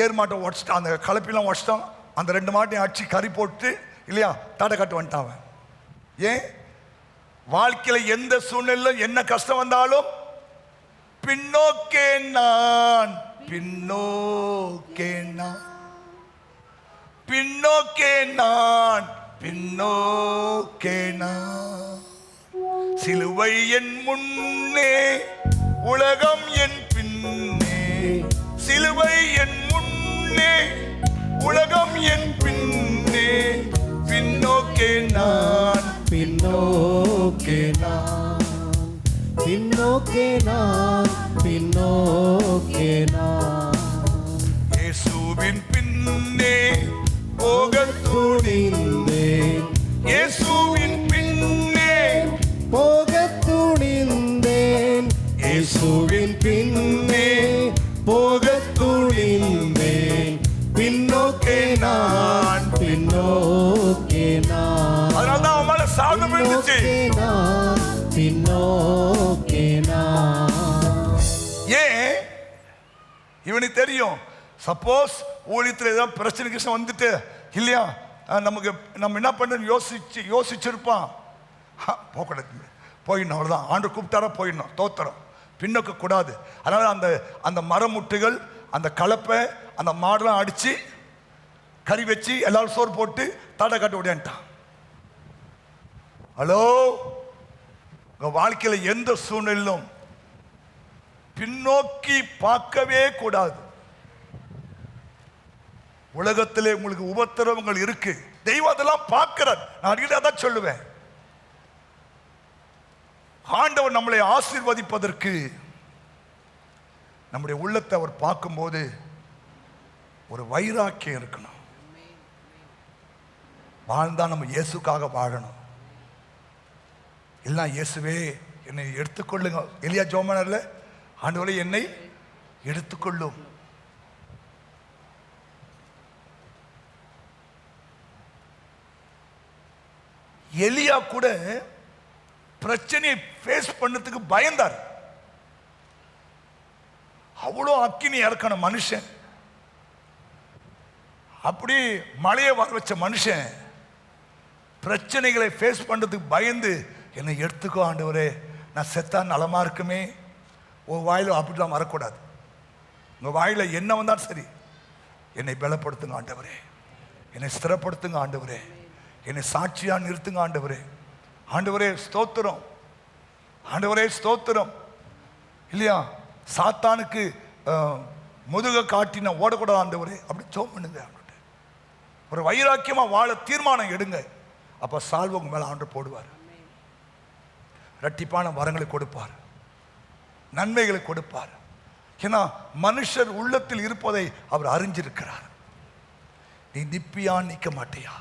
ஏர் மாட்டை உடச்சிட்டான், அந்த கலப்பெல்லாம் உடச்சிட்டான். அந்த 2 மாட்டையும் அடிச்சு கறி போட்டு இல்லையா தாடை காட்டு வந்துட்டான் அவன். ஏன்? வாழ்க்கையில் எந்த சூழ்நிலையிலும் என்ன கஷ்டம் வந்தாலும் பின்னோக்கே நான், பின்னோக்கே நான், பின்னோக்கே நான், பின்னோக்கே நான். சிலுவை என் முன்னே, உலகம் என் பின்னே. சிலுவை என் முன்னே, உலகம் என் பின்னே. பின்னோக்கே நான், பின்னோக்கே நான், பின்னோக்கே நான், பின்னோக்கே நான். இயேசுவின் பின்னே போகத் துணிந்தேன், இயேசுவின் பின்னே போகத் துணிந்தேன், இயேசுவின் பின்னே போகத் துணிந்தேன். பின்னோக்கே நான், பின்னோக்கே நான். அதனால்தான் அவன் மேல சாபம் இருந்துச்சு. பின்னோக்கே நான். ஏன்? இவனுக்கு தெரியும், சப்போஸ் ஊழியத்தில் ஏதாவது பிரச்சனை வந்துட்டு இல்லையா நமக்கு நம்ம என்ன பண்ண யோசிச்சிருப்பான். போகக்கூடாது, போயிடணும், அவ்வளோதான். ஆண்டு கூப்பிட்டாரா போயிடணும், தோத்துறோம், பின்னோக்க கூடாது. அதனால அந்த அந்த மரமுட்டுகள், அந்த கலப்பை, அந்த மாடெல்லாம் அடிச்சு கறி வச்சு எல்லாரும் சோறு போட்டு தாடை காட்டு ஓடியான்ட்டான். ஹலோ, உங்க வாழ்க்கையில் எந்த சூழ்நிலையிலும் பின்னோக்கி பார்க்கவே கூடாது. உலகத்திலே உங்களுக்கு உபத்திரவங்கள் இருக்கு, தெய்வம் அதெல்லாம் பார்க்கிறார். நான் அடிக்கடி அதான் சொல்லுவேன், ஆண்டவர் நம்மளை ஆசீர்வதிப்பதற்கு நம்முடைய உள்ளத்தை அவர் பார்க்கும்போது ஒரு வைராக்கியம் இருக்கணும். வாழ்ந்தா நம்ம இயேசுக்காக வாழணும். இல்லை இயேசுவே என்னை எடுத்துக்கொள்ளுங்க. எலியா ஜோமனர்ல ஆண்டவரே என்னை எடுத்துக்கொள்ளும். எலியா கூட பிரச்சனையை ஃபேஸ் பண்ணதுக்கு பயந்தார். அவ்வளோ அக்கினி இறக்கின மனுஷன், அப்படி மழையை வர வச்ச மனுஷன் பிரச்சனைகளை ஃபேஸ் பண்ணுறதுக்கு பயந்து என்னை எடுத்துக்கோ ஆண்டவரே, நான் செத்தா நலமா இருக்குமே. உன் வாயில் அப்படிலாம் வரக்கூடாது. உங்கள் வாயில் என்ன வந்தாலும் சரி, என்னை பலப்படுத்துங்க ஆண்டவரே, என்னை ஸ்திரப்படுத்துங்க ஆண்டவரே, என்னை சாட்சியாக நிறுத்துங்க ஆண்டவரே. ஆண்டவரே ஸ்தோத்திரம், ஆண்டவரே ஸ்தோத்திரம். இல்லையா, சாத்தானுக்கு முதுக காட்டி நான் ஓடக்கூடாது ஆண்டவரே, அப்படி ஜெபம் பண்ணுங்க. ஒரு வைராக்கியமாக வாழ தீர்மானம் எடுங்க. அப்போ சால்வ உங்க மேலே ஆண்டு போடுவார். இரட்டிப்பான வரங்களை கொடுப்பார், நன்மைகளை கொடுப்பார். ஏன்னா மனுஷர் உள்ளத்தில் இருப்பதை அவர் அறிஞ்சிருக்கிறார். நீ நிப்பியா நிற்க மாட்டியா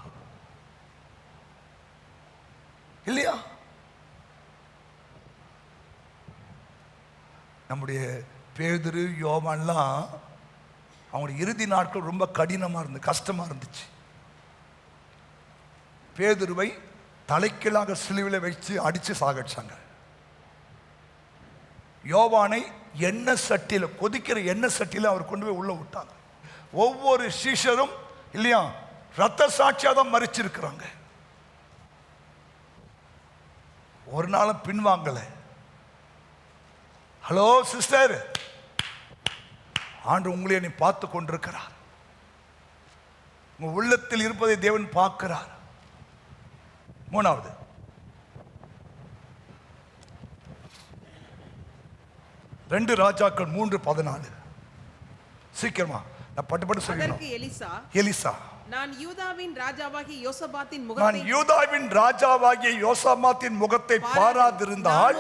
இல்லையா? நம்முடைய பேதுரு யோவான்லாம் அவங்களுடைய இறுதி நாட்கள் ரொம்ப கடினமாக இருந்து கஷ்டமாக இருந்துச்சு. பேதுருவை தலைக்கீழாக சிலுவையில் வச்சு அடித்து சாகடிச்சாங்க. யோவானை எண்ணெய் சட்டியில், கொதிக்கிற எண்ணெய் சட்டியில் அவர் கொண்டு போய் உள்ள விட்டாங்க. ஒவ்வொரு சீஷரும் இல்லையா ரத்த சாட்சியாக தான் மறிச்சிருக்கிறாங்க. ஒரு நாளும் பின்வாங்கலை. ஹலோ சிஸ்டர், ஆண்டு உங்களை நீ பார்த்து கொண்டிருக்கிறார். உங்க உள்ளத்தில் இருப்பதை தேவன் பார்க்கிறார். மூணாவது, ரெண்டு ராஜாக்கள் 3:14. சீக்கிரமா நான் பட்டு சொல்லணும். எலிசா, நான் யூதாவின் ராஜாவாகிய யோசபாத்தின் முகத்தை பாராதிருந்தால்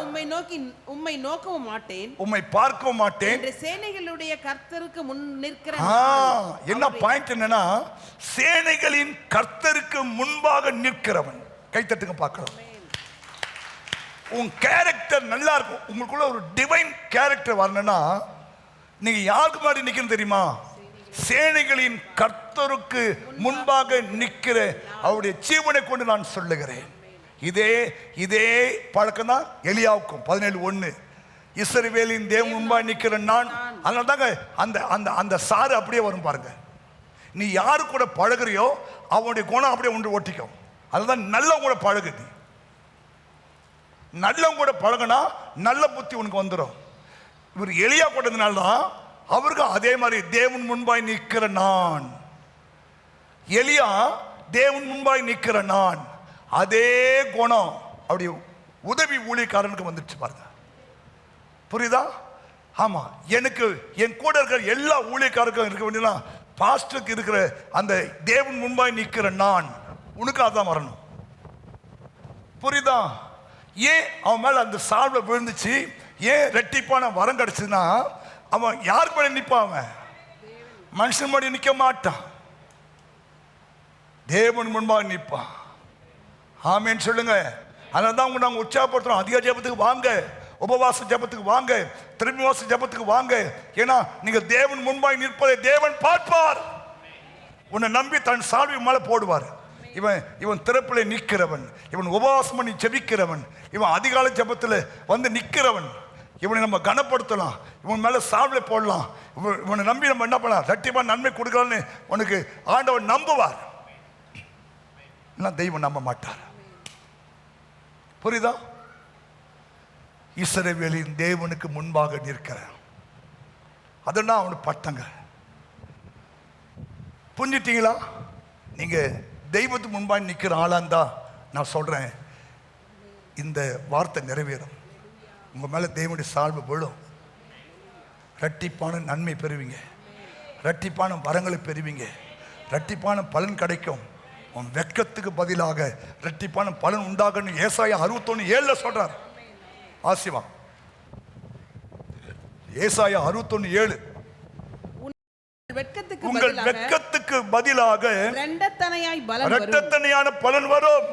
உம்மை நோக்கவும் மாட்டேன், உம்மை பார்க்கவும் மாட்டேன் என்று சேனைகளுடைய கர்த்தருக்கு முன் நிற்கிற. என்ன பாயிண்ட் என்னன்னா, சேனைகளின் கர்த்தருக்கு முன்பாக நிற்கிறவன். கைத்தட்டுங்க பார்க்கலாம். உன் கேரக்டர் நல்லா இருக்கும். உங்களுக்குள்ள ஒரு டிவைன் கேரக்டர் வரணும்னா நீங்க யாருக்கு முன்னாடி நிக்கணும் தெரியுமா? சேனைகளின் கர்த்தருக்கு முன்பாக நிற்கிற அவருடைய ஜீவனை கொண்டு நான் சொல்லுகிறேன். இதே பழக்கம் தான் எலியாவுக்கும். 17:1 இஸ்ரவேலின் தேவன் முன்பாக நிற்கிற நான். அதனால தாங்க அந்த அந்த அந்த சாறு அப்படியே வரும் பாருங்க. நீ யாரு கூட பழகுறியோ அவனுடைய குணம் அப்படியே ஒன்று ஒட்டிக்கும். அதுதான் நல்லவங்க கூட பழகு. நீ நல்லவங்க கூட பழகுனா நல்ல புத்தி உனக்கு வந்துடும். இவர் எலியா போட்டதுனால தான் அவருக்கு அதே மாதிரி தேவன் முன்பாய் நிற்கிற நான். எலியா தேவன் முன்பாய் நிற்கிற நான், அதே குணம் அப்படி உதவி ஊழியக்காரனுக்கு வந்துடுச்சு பாருங்க. புரியுதா? ஆமா, எனக்கு என் கூட இருக்கிற எல்லா ஊழியக்காரருக்கும் இருக்க வேண்டியதுனா பாஸ்டருக்கு இருக்கிற அந்த தேவன் முன்பாய் நிற்கிற நான் உனக்கு அதான் வரணும். புரியுதா? ஏன் அவன் மேல அந்த சால்வை விழுந்துச்சு? ஏன் ரெட்டிப்பான வரம் கிடைச்சதுன்னா அவன் யாருக்கு மேலே நிற்பான்? அவன் மனுஷன் முன்னாடி நிற்க மாட்டான், தேவன் முன்பாக நிற்பான். ஆமேன்னு சொல்லுங்க. அதனால தான் உங்க நாங்கள் உற்சாகப்படுத்துறோம். அதிக ஜெபத்துக்கு வாங்க, உபவாச ஜெபத்துக்கு வாங்க, திரும்பிவாச ஜெபத்துக்கு வாங்க. ஏன்னா நீங்க தேவன் முன்பாய் நிற்பதை தேவன் பார்ப்பார். உன்னை நம்பி தன் சால்வி மேலே போடுவார். இவன் திறப்பிலே நிற்கிறவன், இவன் உபவாசம் பண்ணி ஜெபிக்கிறவன், இவன் அதிகாலை ஜெபத்தில் வந்து நிற்கிறவன். இவனை நம்ம கனப்படுத்தலாம், இவன் மேலே சால்வை போடலாம். இவனை நம்பி நம்ம என்ன பண்ணலாம்? ரெட்டிப்பா நன்மை கொடுக்கலான்னு உனக்கு ஆண்டவன் நம்புவார். தெய்வம் நம்ப மாட்டார். புரியுதா? இஸ்ரவேலின் தேவனுக்கு முன்பாக நிற்கிறான். அதெல்லாம் அவனுக்கு பட்டங்க. புரிஞ்சிட்டீங்களா? நீங்க தெய்வத்துக்கு முன்பாக நிற்கிற ஆளாந்தா நான் சொல்றேன், இந்த வார்த்தை நிறைவேறும். உங்க மேல தேவனுடைய சால்வு விழும். இரட்டிப்பான நன்மை பெறுவீங்க, இரட்டிப்பான வரங்களை பெறுவீங்க, இரட்டிப்பான பலன் கிடைக்கும். உன் வெட்கத்துக்கு பதிலாக இரட்டிப்பான பலன் உண்டாகன்னு ஏசாயா 61:7 சொல்றார். ஆசிவா ஏசாயா 61:7. உங்கள் வெட்கத்துக்கு பதிலாக இரட்டத்தனையான பலன் வரும்.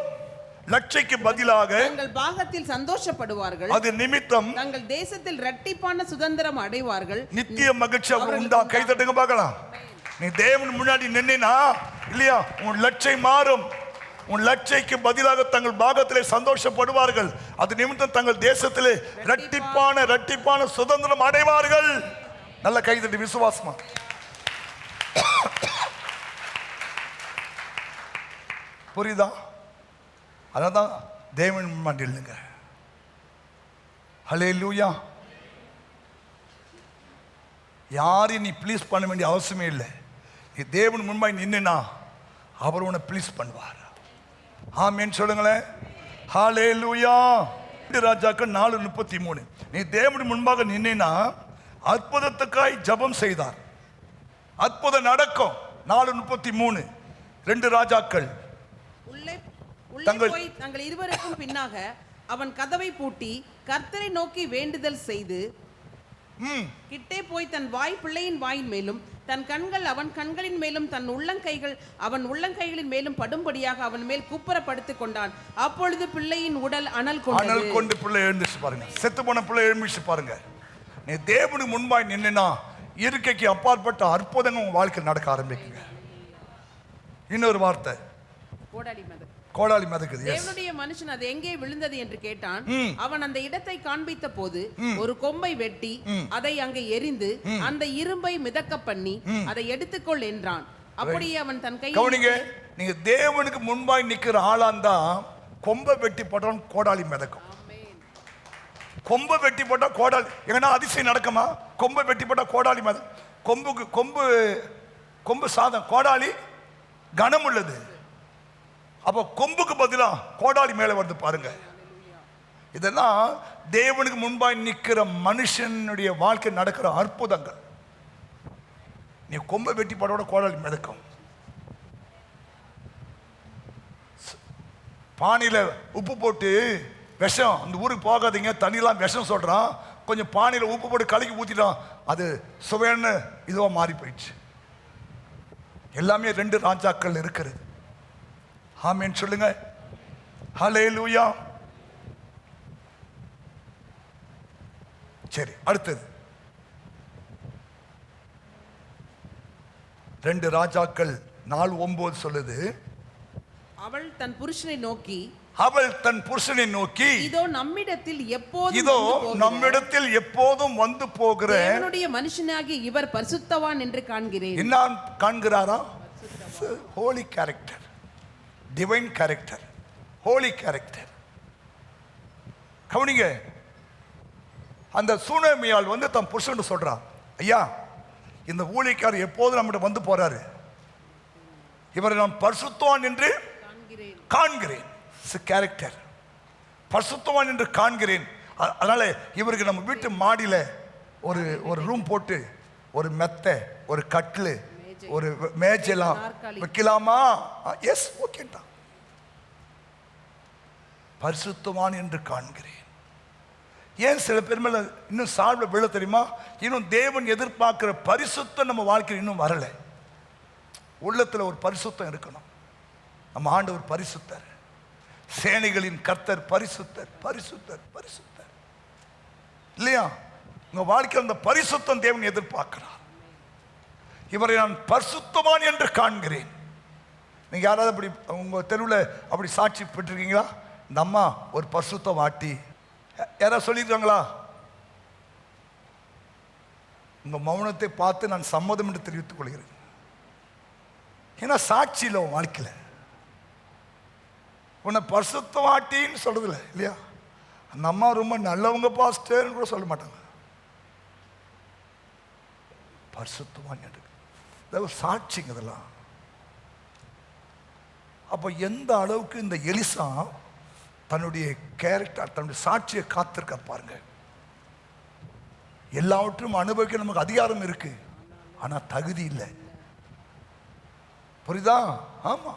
லட்சைக்கு பதிலாக தங்கள் பாகத்தில் சந்தோஷப்படுவார்கள். அது நிமித்தம் தங்கள் தேசத்தில் இரட்டிப்பான சுதந்திரம் அடைவார்கள். நித்திய மகிழ்ச்சி அவர் உண்டா. கை தட்டுங்க பார்க்கலாம். நீ தேவன் முன்னாடி நின்னா இல்லையா, உன் லட்சை மாறும். உன் லட்சைக்கு பதிலாக தங்கள் பாகத்திலே சந்தோஷப்படுவார்கள். அது நிமித்தம் தங்கள் தேசத்திலே இரட்டிப்பான சுதந்திரம் அடைவார்கள். நல்ல கை தட்டி விசுவாசமா. புரியுதா? அதான் தேவன் முன்னாடி இல்லைங்க. ஹல்லேலூயா. யாரையும் நீ ப்ளீஸ் பண்ண வேண்டிய அவசியமே இல்லை. நீ தேவன் முன்பாய் நின்னா அவர் உன்னை ப்ளீஸ் பண்ணுவார். ஆமேன்னு சொல்லுங்களேன். ஹல்லேலூயா. ராஜாக்கள் 4:33. நீ தேவன் முன்பாக நின்னா அற்புதத்துக்காய் ஜெபம் செய்தார். அற்புதம் நடக்கும். 4:33 2 ராஜாக்கள். தங்கள் இருவருக்கும் பின்னாக அவன் கதவை பூட்டி கர்த்தரை நோக்கி வேண்டுதல் செய்து கிட்டே போய் தன் வாய் பிள்ளையின் வாயின் மேலும் தன் கண்கள் அவன் கண்களின் மேலும் தன் உள்ளங்கைகள் அவன் உள்ளங்கைகளின் மேலும் படும்படியாக அவன் மேல் குப்புற படுத்துக் கொண்டான். அப்பொழுது பிள்ளையின் உடல் அனல் கொண்டு பிள்ளை எழுந்துச்சு பாருங்க. செத்து போன பிள்ளை எழுந்துச்சு பாருங்க. நீ தேவனுக்கு முன்பாய் நின்னா இருக்கைக்கு அப்பாற்பட்ட அற்புதங்கள் உங்க வாழ்க்கையில் நடக்க ஆரம்பிக்குங்க. இன்னொரு வார்த்தை கோடாலி மதக்குது. தேவனுடைய மனுஷன் அது எங்கே விழுந்தது என்று கேட்டான். அவன் அந்த இடத்தை காண்பித்த போது ஒரு கொம்பை வெட்டி அதை அங்கே எரிந்து அந்த இரும்பை மிதக்க பண்ணி அதை எடுத்துக்கொள் என்றான். அப்படியே அவன் தன் கையில். கவனிங்க, நீங்க தேவனுக்கு முன்பாய் நிக்கிற ஆளாந்தா கொம்பை வெட்டி போட்டான் கோடாலி மிதக்கும். கொம்பை வெட்டி போட்டா கோடாலி எங்கன்னா அதிசயம் நடக்குமா? கொம்பை வெட்டி போட்டா கோடாலி மிதக்கும். கொம்பு சாதம், கோடாலி கனம் உள்ளது. அப்போ கொம்புக்கு பதிலா கோடாலி மேலே வருது பாருங்க. இதெல்லாம் தேவனுக்கு முன்பாய் நிற்கிற மனுஷனுடைய வாழ்க்கை நடக்கிற அற்புதங்கள். நீ கொம்பை வெட்டி போட கோடாலி மிதக்கும். பானையில் உப்பு போட்டு விஷம், அந்த ஊருக்கு போகாதீங்க, தண்ணியெல்லாம் விஷம் சொல்றான். கொஞ்சம் பானையில் உப்பு போட்டு கலக்கி ஊத்திட்டான், அது சுவையான இதுவா மாறி போயிடுச்சு. எல்லாமே 2 ராஜாக்கள் இருக்கிறது. ஆமென் சொல்லுங்க. ஹல்லேலூயா. சரி, அடுத்தது 2 ராஜாக்கள் 4:9 சொல்லுது, அவள் தன் புருஷனை நோக்கி இதோ நம்மிடத்தில் எப்போதும் வந்து போகிற தேவனுடைய மனுஷனாகிய இவர் பரிசுத்தவான் என்று காண்கிறேன். என்ன காண்கிறாரா? Holy character, divine character, holy character. கவனிங்க, அந்த சூனேமியால் வந்து தன் புருஷன் சொல்றான், ஐயா இந்த ஊழியக்காரர் எப்போதும் நம்மகிட்ட வந்து போறாரு, இவரை நான் பரிசுத்தவான் என்று காண்கிறேன். கேரக்டர், பரிசுத்தவான் என்று காண்கிறேன். அதனால இவருக்கு நம்ம வீட்டு மாடியில் ஒரு ரூம் போட்டு ஒரு மெத்தை, ஒரு கட்டில், ஒரு மேஜெல்லாம் வைக்கலாமா? எஸ், ஓகேண்டா. பரிசுத்தவான் என்று காண்கிறேன். ஏன் சில பேர் மேல இன்னும் சால்வ விழ தெரியுமா? இன்னும் தேவன் எதிர்பார்க்கிற பரிசுத்தம் நம்ம வாழ்க்கையில் இன்னும் வரலை. உள்ளத்தில் ஒரு பரிசுத்தம் இருக்கணும். நம்ம ஆண்டவர் பரிசுத்தர், சேனைகளின் கர்த்தர், பரிசுத்தர், பரிசுத்தர், பரிசுத்தர் இல்லையா? உங்க வாழ்க்கையில் அந்த பரிசுத்தம் தேவன் எதிர்பார்க்கிறார். இவரை நான் பரிசுத்தவான் என்று காண்கிறேன். நீங்க யாராவது அப்படி உங்க தெருவில் அப்படி சாட்சி பெற்றிருக்கீங்களா? இந்த அம்மா ஒரு பரிசுத்த வாட்டி, யாராவது சொல்லியிருக்காங்களா? உங்க மௌனத்தை பார்த்து நான் சம்மதம் என்று தெரிவித்துக் கொள்கிறேன். ஏன்னா சாட்சி இல்லை உன் வாழ்க்கையில். உன்னை பரிசுத்த வாட்டின்னு சொல்றதில்ல இல்லையா? அந்த அம்மா ரொம்ப நல்லவங்க பாஸ்டர்னு கூட சொல்ல மாட்டாங்க. பரிசுத்தவான் என்று சாட்சிங்க இதெல்லாம். அப்போ எந்த அளவுக்கு இந்த எலிசா தன்னுடைய கேரக்டர், தன்னுடைய சாட்சியை காத்திருக்க பாருங்க. எல்லாவற்றையும் அனுபவிக்க நமக்கு அதிகாரம் இருக்கு, ஆனா தகுதி இல்லை. புரியுதா? ஆமா,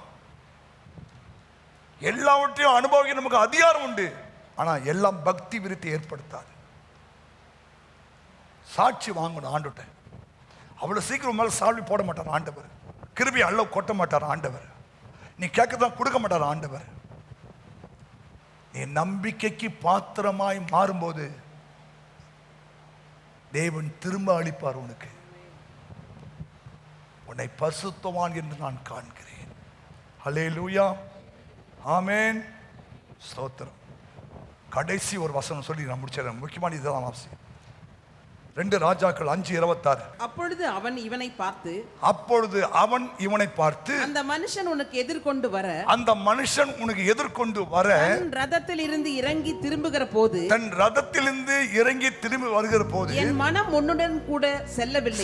எல்லாவற்றையும் அனுபவிக்க நமக்கு அதிகாரம் உண்டு, ஆனா எல்லாம் பக்தி விருத்தி ஏற்படுத்தாது. சாட்சி வாங்கணும் ஆண்டுட்ட. அவ்வளவு சீக்கிரம் மேல சால்வி போட மாட்டார் ஆண்டவர். கிருபை அளவு கொட்ட மாட்டார் ஆண்டவர். நீ கேட்கதான் கொடுக்க மாட்டார் ஆண்டவர். நீ நம்பிக்கைக்கு பாத்திரமாய் மாறும்போது தேவன் திரும்ப அளிப்பார் உனக்கு. உன்னை பரிசுத்தவான் என்று நான் காண்கிறேன். ஹல்லேலூயா, ஆமென், ஸ்தோத்திரம். கடைசி ஒரு வசனம் சொல்லி நான் முடிச்சிடறேன். முக்கியமான இதுதான் அவசியம். 2 ராஜாக்கள் 5:26. அப்பொழுது அவன் இவனை பார்த்து அந்த மனுஷன் உனக்கு எதிர்கொண்டு வர தன் ரதத்தில் இருந்து இறங்கி திரும்புகிற போது என் மனம் உன்னுடன் கூட செல்லவில்லை.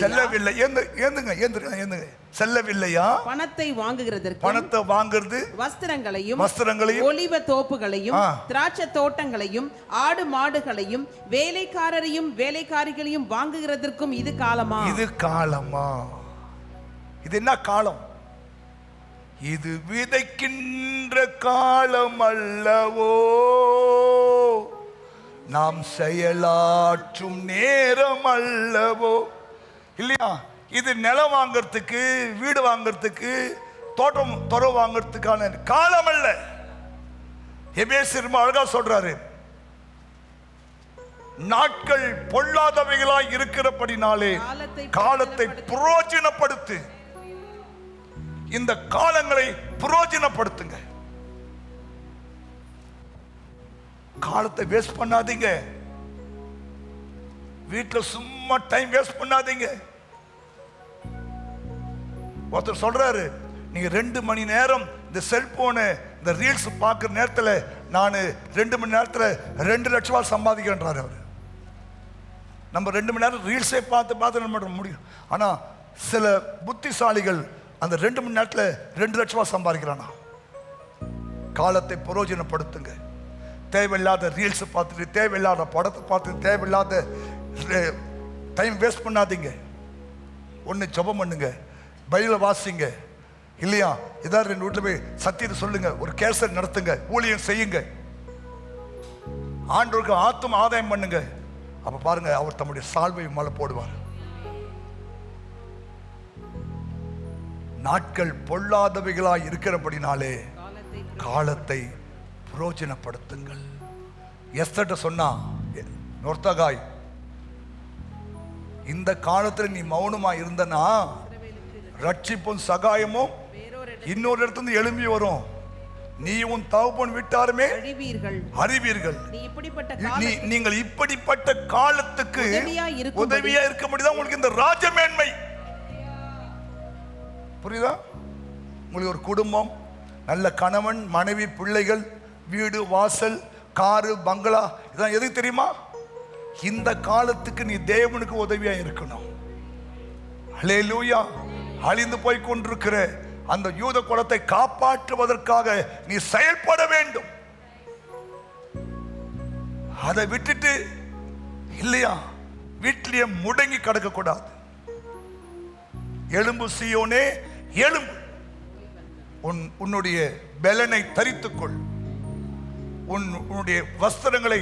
செல்லவில்லையா? பணத்தை வாங்குறது, வஸ்திரங்களையும் ஒலிவ தோப்புகளையும் திராட்சை தோட்டங்களையும் ஆடு மாடுகளையும் வேலைக்காரரையும் வேலைக்காரிகளையும் வாங்குகிறதற்கும் இது காலமா? இது என்ன காலம்? இது விதைக்கின்ற காலம் அல்லவோ, நாம் செயலாற்றும் நேரம் அல்லவோ, இல்லையா? இது நிலம் வாங்கறதுக்கு, வீடு வாங்கறதுக்கு, தோட்டம் துறவு வாங்கறதுக்கான காலம் அல்ல. எபேசியர் அழகா சொல்றாரு, நாட்கள் பொல்லாதவைகளாய் இருக்கிறபடினாலே காலத்தை புரோஜனப்படுத்து. இந்த காலங்களை புரோஜனப்படுத்துங்க. காலத்தை வேஸ்ட் பண்ணாதீங்க. வீட்டுல சும்மா டைம் வேஸ்ட் பண்ணாதீங்க. ஒருத்தர் சொல்றாரு, நீங்க 2 மணி நேரம் இந்த செல்போனு இந்த ரீல்ஸ் பார்க்குற நேரத்தில் நான் 2 மணி நேரத்தில் 2 லட்ச ரூபாய் சம்பாதிக்கிறேன்றாரு அவர். நம்ம 2 மணி நேரம் ரீல்ஸை பார்த்து நம்ம முடியும். ஆனால் சில புத்திசாலிகள் அந்த 2 மணி நேரத்தில் 2 லட்ச ரூபாய் சம்பாதிக்கிறானா? காலத்தை பிரயோஜனப்படுத்துங்க. தேவையில்லாத ரீல்ஸ் பார்த்துட்டு, தேவையில்லாத படத்தை பார்த்துட்டு, தேவையில்லாத டைம் வேஸ்ட் பண்ணாதீங்க. ஒன்று ஜெபம் பண்ணுங்க, பைபிளை வாசிங்க, இல்லையா? ஏதாவது 2 வீட்டில் போய் சத்தியத்தை சொல்லுங்க, ஒரு கேசட் நடத்துங்க, ஊழியம் செய்யுங்க, ஆண்டவருக்கு ஆத்தும ஆதாயம் பண்ணுங்க. அப்ப பாருங்க, அவர் தம்முடைய சால்வை மேல போடுவார். நாட்கள் பொல்லாதவைகளாய் இருக்கிறபடினாலே காலத்தை பிரயோஜனப்படுத்துங்கள். எஸ்தர்ட்ட சொன்னா மொர்தெகாய், இந்த காலத்துல நீ மௌனமா இருந்தனா ரட்சிப்பும் சகாயமும் இன்னொரு இடத்துல எழும்பி வரும். நீ உன் தகப்பன் விட்டாருமே அறிவீர்கள். நீங்கள் இப்படிப்பட்ட காலத்துக்கு உதவியா இருக்க முடியுதா? உங்களுக்கு இந்த ராஜமேன்மை புரியுதா? உங்களுக்கு ஒரு குடும்பம், நல்ல கணவன் மனைவி பிள்ளைகள், வீடு வாசல், காரு பங்களா, இதான் எதுக்கு தெரியுமா? இந்த காலத்துக்கு நீ தேவனுக்கு உதவியா இருக்கணும். ஹல்லேலூயா. அழிந்து போய் கொண்டிருக்கிற அந்த யூத குலத்தை காப்பாற்றுவதற்காக நீ செயல்பட வேண்டும். அதை விட்டுட்டு இல்லையா வீட்டிலேயே முடங்கி கிடக்க கூடாது. எலும்பு சீயோனே எலும்பு, உன்னுடைய பெலனை தரித்துக்கொள், உன்னுடைய வஸ்திரங்களை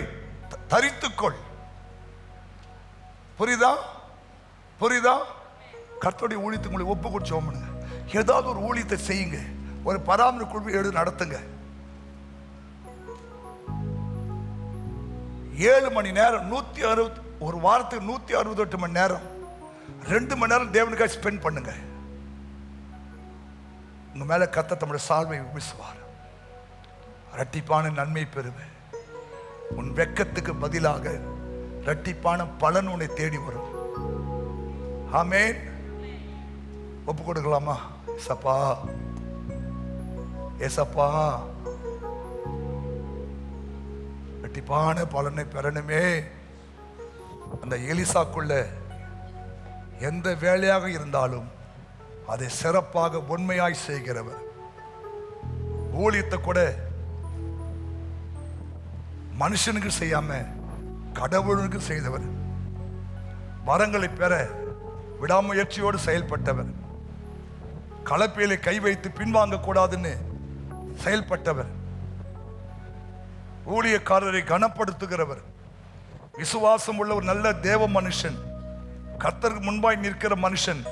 தரித்துக்கொள். புரியுதா? புரியுதா? கர்த்தருடைய ஊழியத்தை உங்களை ஒப்பு கொடுத்தோம். ஏதாவது ஒரு ஊழியத்தை செய்யுங்க, ஒரு பராமரி குழு எடுத்து நடத்துங்க. 7 மணி நேரம் 160, ஒரு வாரத்துக்கு 168 மணி நேரம், 2 மணி நேரம் தேவனுக்காக ஸ்பெண்ட் பண்ணுங்க. உங்க மேல கர்த்தர் தம்முடைய சால்வை வீசுவார். இரட்டிப்பான நன்மை பெறுவேன். உன் வெட்கத்துக்கு பதிலாக இரட்டிப்பான பலன் உன்னை தேடி வரும். ஆமென். ஒப்பு கொடுக்கலாமா? ஏசப்பா, ஏசப்பா, இரட்டிப்பான பலனை பெறணுமே. அந்த எலிசாக்குள்ள எந்த வேலையாக இருந்தாலும் அதை சிறப்பாக உண்மையாய் செய்கிறவர். ஊழியத்தை கூட மனுஷனுக்கு செய்யாம கடவுளுக்கு செய்தவர். வரங்களை பெற விடாமுயற்சியோடு செயல்பட்டவர். கலப்பையில கை வைத்து பின்வாங்க கூடாதுன்னு செயல்பட்டவர். ஊழியக்காரரை கனப்படுத்துகிறவர். விசுவாசம் உள்ள ஒரு நல்ல தேவ மனுஷன், கர்த்தருக்கு முன்பாய் நிற்கிற மனுஷன்,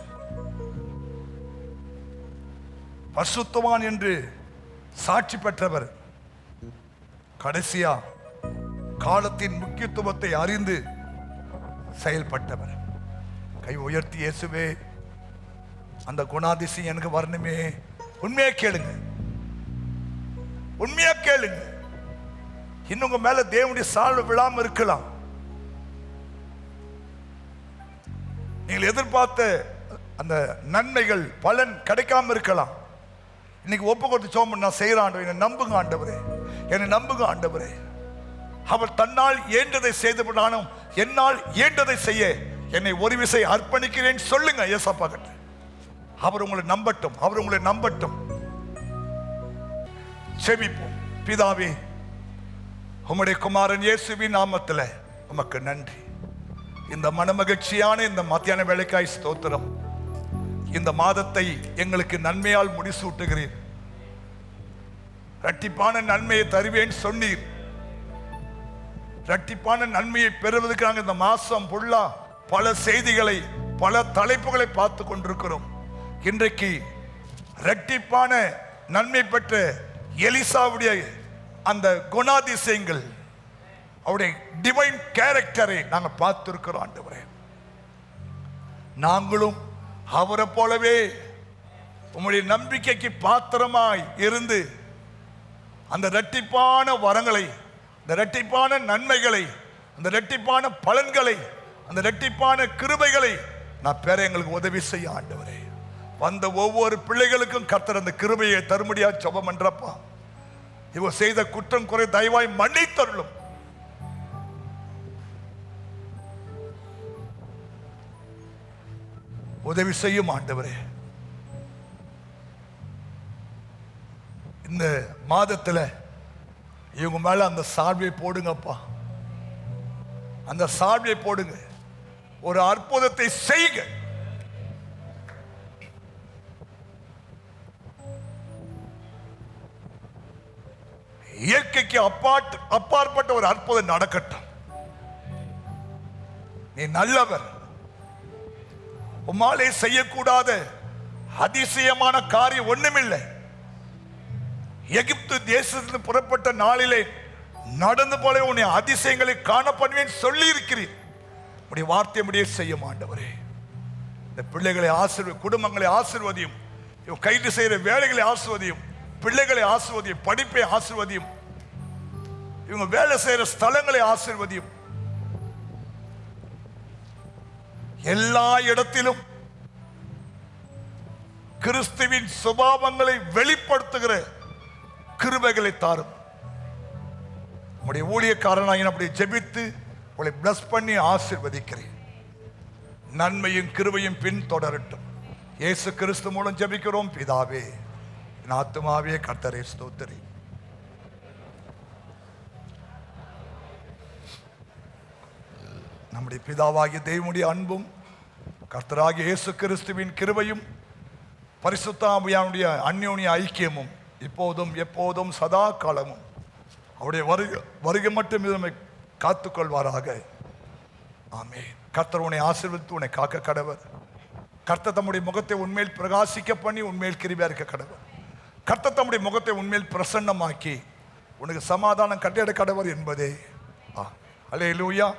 பரிசுத்தவான் என்று சாட்சி பெற்றவர். கடைசியா காலத்தின் முக்கியத்துவத்தை அறிந்து செயல்பட்டவர். கை உயர்த்தி, இயேசுவே அந்த குணாதிசயம் எனக்கு வரணுமே. உண்மையா கேளுங்க, உண்மையா கேளுங்க. இன்னும் உங்க மேல தேவனுடைய சால்வை விழாம இருக்கலாம். நீங்கள் எதிர்பார்த்த அந்த நன்மைகள் பலன் கிடைக்காம இருக்கலாம். இன்னைக்கு ஒப்பு கொடுத்து சோம், நான் செய்யற ஆண்டவரே, என்னை நம்புங்க ஆண்டவரே, என்னை நம்புங்க ஆண்டவரே. அவர் தன்னால் ஏற்றதை செய்தபடினாலும் என்னால் ஏற்றதை செய்ய என்னை ஒரு விசை அர்ப்பணிக்கிறேன் சொல்லுங்க ஏசப்பா கிட்ட. அவர் உங்களை நம்பட்டும், அவர் உங்களை நம்பட்டும். செபிப்போம். பிதாவே, உம்முடைய குமாரன் இயேசுவின் நாமத்தில் உமக்கு நன்றி. இந்த மனமகிழ்ச்சியான இந்த மத்தியான வேளைக்காய் ஸ்தோத்திரம். இந்த மாதத்தை எங்களுக்கு நன்மையால் முடிசூட்டுகிறீர். இரட்டிப்பான நன்மையை தருவேன் சொன்னீர். இரட்டிப்பான நன்மையை பெறுவதற்கு நாங்கள் இந்த மாசம் ஃபுல்லா பல செய்திகளை, பல தலைப்புகளை பார்த்து கொண்டிருக்கிறோம். இன்றைக்கு இரட்டிப்பான நன்மை பெற்ற எலிசாவுடைய அந்த குணாதிசயங்கள், அவருடைய டிவைன் கேரக்டரை நாங்கள் பார்த்திருக்கிறோம் ஆண்டவரே. நாங்களும் அவரை போலவே உம்முடைய நம்பிக்கைக்கு பாத்திரமாய் இருந்து அந்த இரட்டிப்பான வரங்களை, அந்த இரட்டிப்பான நன்மைகளை, அந்த இரட்டிப்பான பலன்களை, அந்த இரட்டிப்பான கிருபைகளை நான் பெற எங்களுக்கு உதவி செய்ய ஆண்டவரே. வந்த ஒவ்வொரு பிள்ளைகளுக்கும் கர்த்தர் அந்த கிருபையை தரும்படியா ஜெபம் பண்றப்பா. இவ செய்த குற்றம் குறை தயவாய் மன்னித்தருளும். உதவி செய்யும் ஆண்டவரே. இந்த மாதத்துல இவங்க மேல அந்த சால்வையை போடுங்கப்பா, அந்த சால்வையை போடுங்க. ஒரு அற்புதத்தை செய்யுங்க. இயற்கைக்கு அப்பாற்பட்ட ஒரு அற்புதம் நடக்கட்டும். நீ நல்லவர். உம்மாலே செய்யக்கூடாத அதிசயமான காரியம் ஒண்ணுமில்லை. எகிப்து தேசத்தில் புறப்பட்ட நாளிலே நடந்து போல உன்னை அதிசயங்களை காணப்படுவேன் சொல்லி இருக்கிறீர். உடைய வார்த்தை முடிய செய்ய ஆண்டவரே. இந்த பிள்ளைகளை குடும்பங்களை ஆசீர்வதியும். இவன் கைது செய்கிற வேலைகளை ஆசீர்வதியும். பிள்ளைகளை ஆசீர்வதியும். படிப்பை ஆசீர்வதியும். இவங்க வேலை செய்கிற ஸ்தலங்களை ஆசீர்வதியும். எல்லா இடத்திலும் கிறிஸ்துவின் சுபாவங்களை வெளிப்படுத்துகிற கிருபைகளை தாரும். உங்களுடைய ஊழியக்காரனாக அப்படி ஜெபித்து உங்களை பிளஸ் பண்ணி ஆசீர்வதிக்கிறேன். நன்மையும் கிருபையும் பின் தொடரட்டும். இயேசு கிறிஸ்து மூலம் ஜெபிக்கிறோம் பிதாவே. என் ஆத்துமாவே கர்த்தரை ஸ்தோத்திரி. நம்முடைய பிதாவாகிய தேவனுடைய அன்பும் கர்த்தராகிய இயேசு கிறிஸ்துவின் கிருபையும் பரிசுத்த ஆவியானுடைய அந்யோன்ய ஐக்கியமும் இப்போதும் எப்போதும் சதா காலமும் அவருடைய வருகை மட்டும் நம்மை காத்துக்கொள்வாராக. ஆமென். கர்த்தர் உன்னை ஆசீர்வதித்து உன்னை காக்க கடவர். கர்த்தர் தம்முடைய முகத்தை உன்மேல் பிரகாசிக்க பண்ணி உன்மேல் கிருபையா இருக்க கடவர். கர்த்தர் தம்முடைய முகத்தை உன்மேல் பிரசன்னமாக்கி உனக்கு சமாதானம் கட்டிட கடவர் என்பதே. அல்லேலூயா.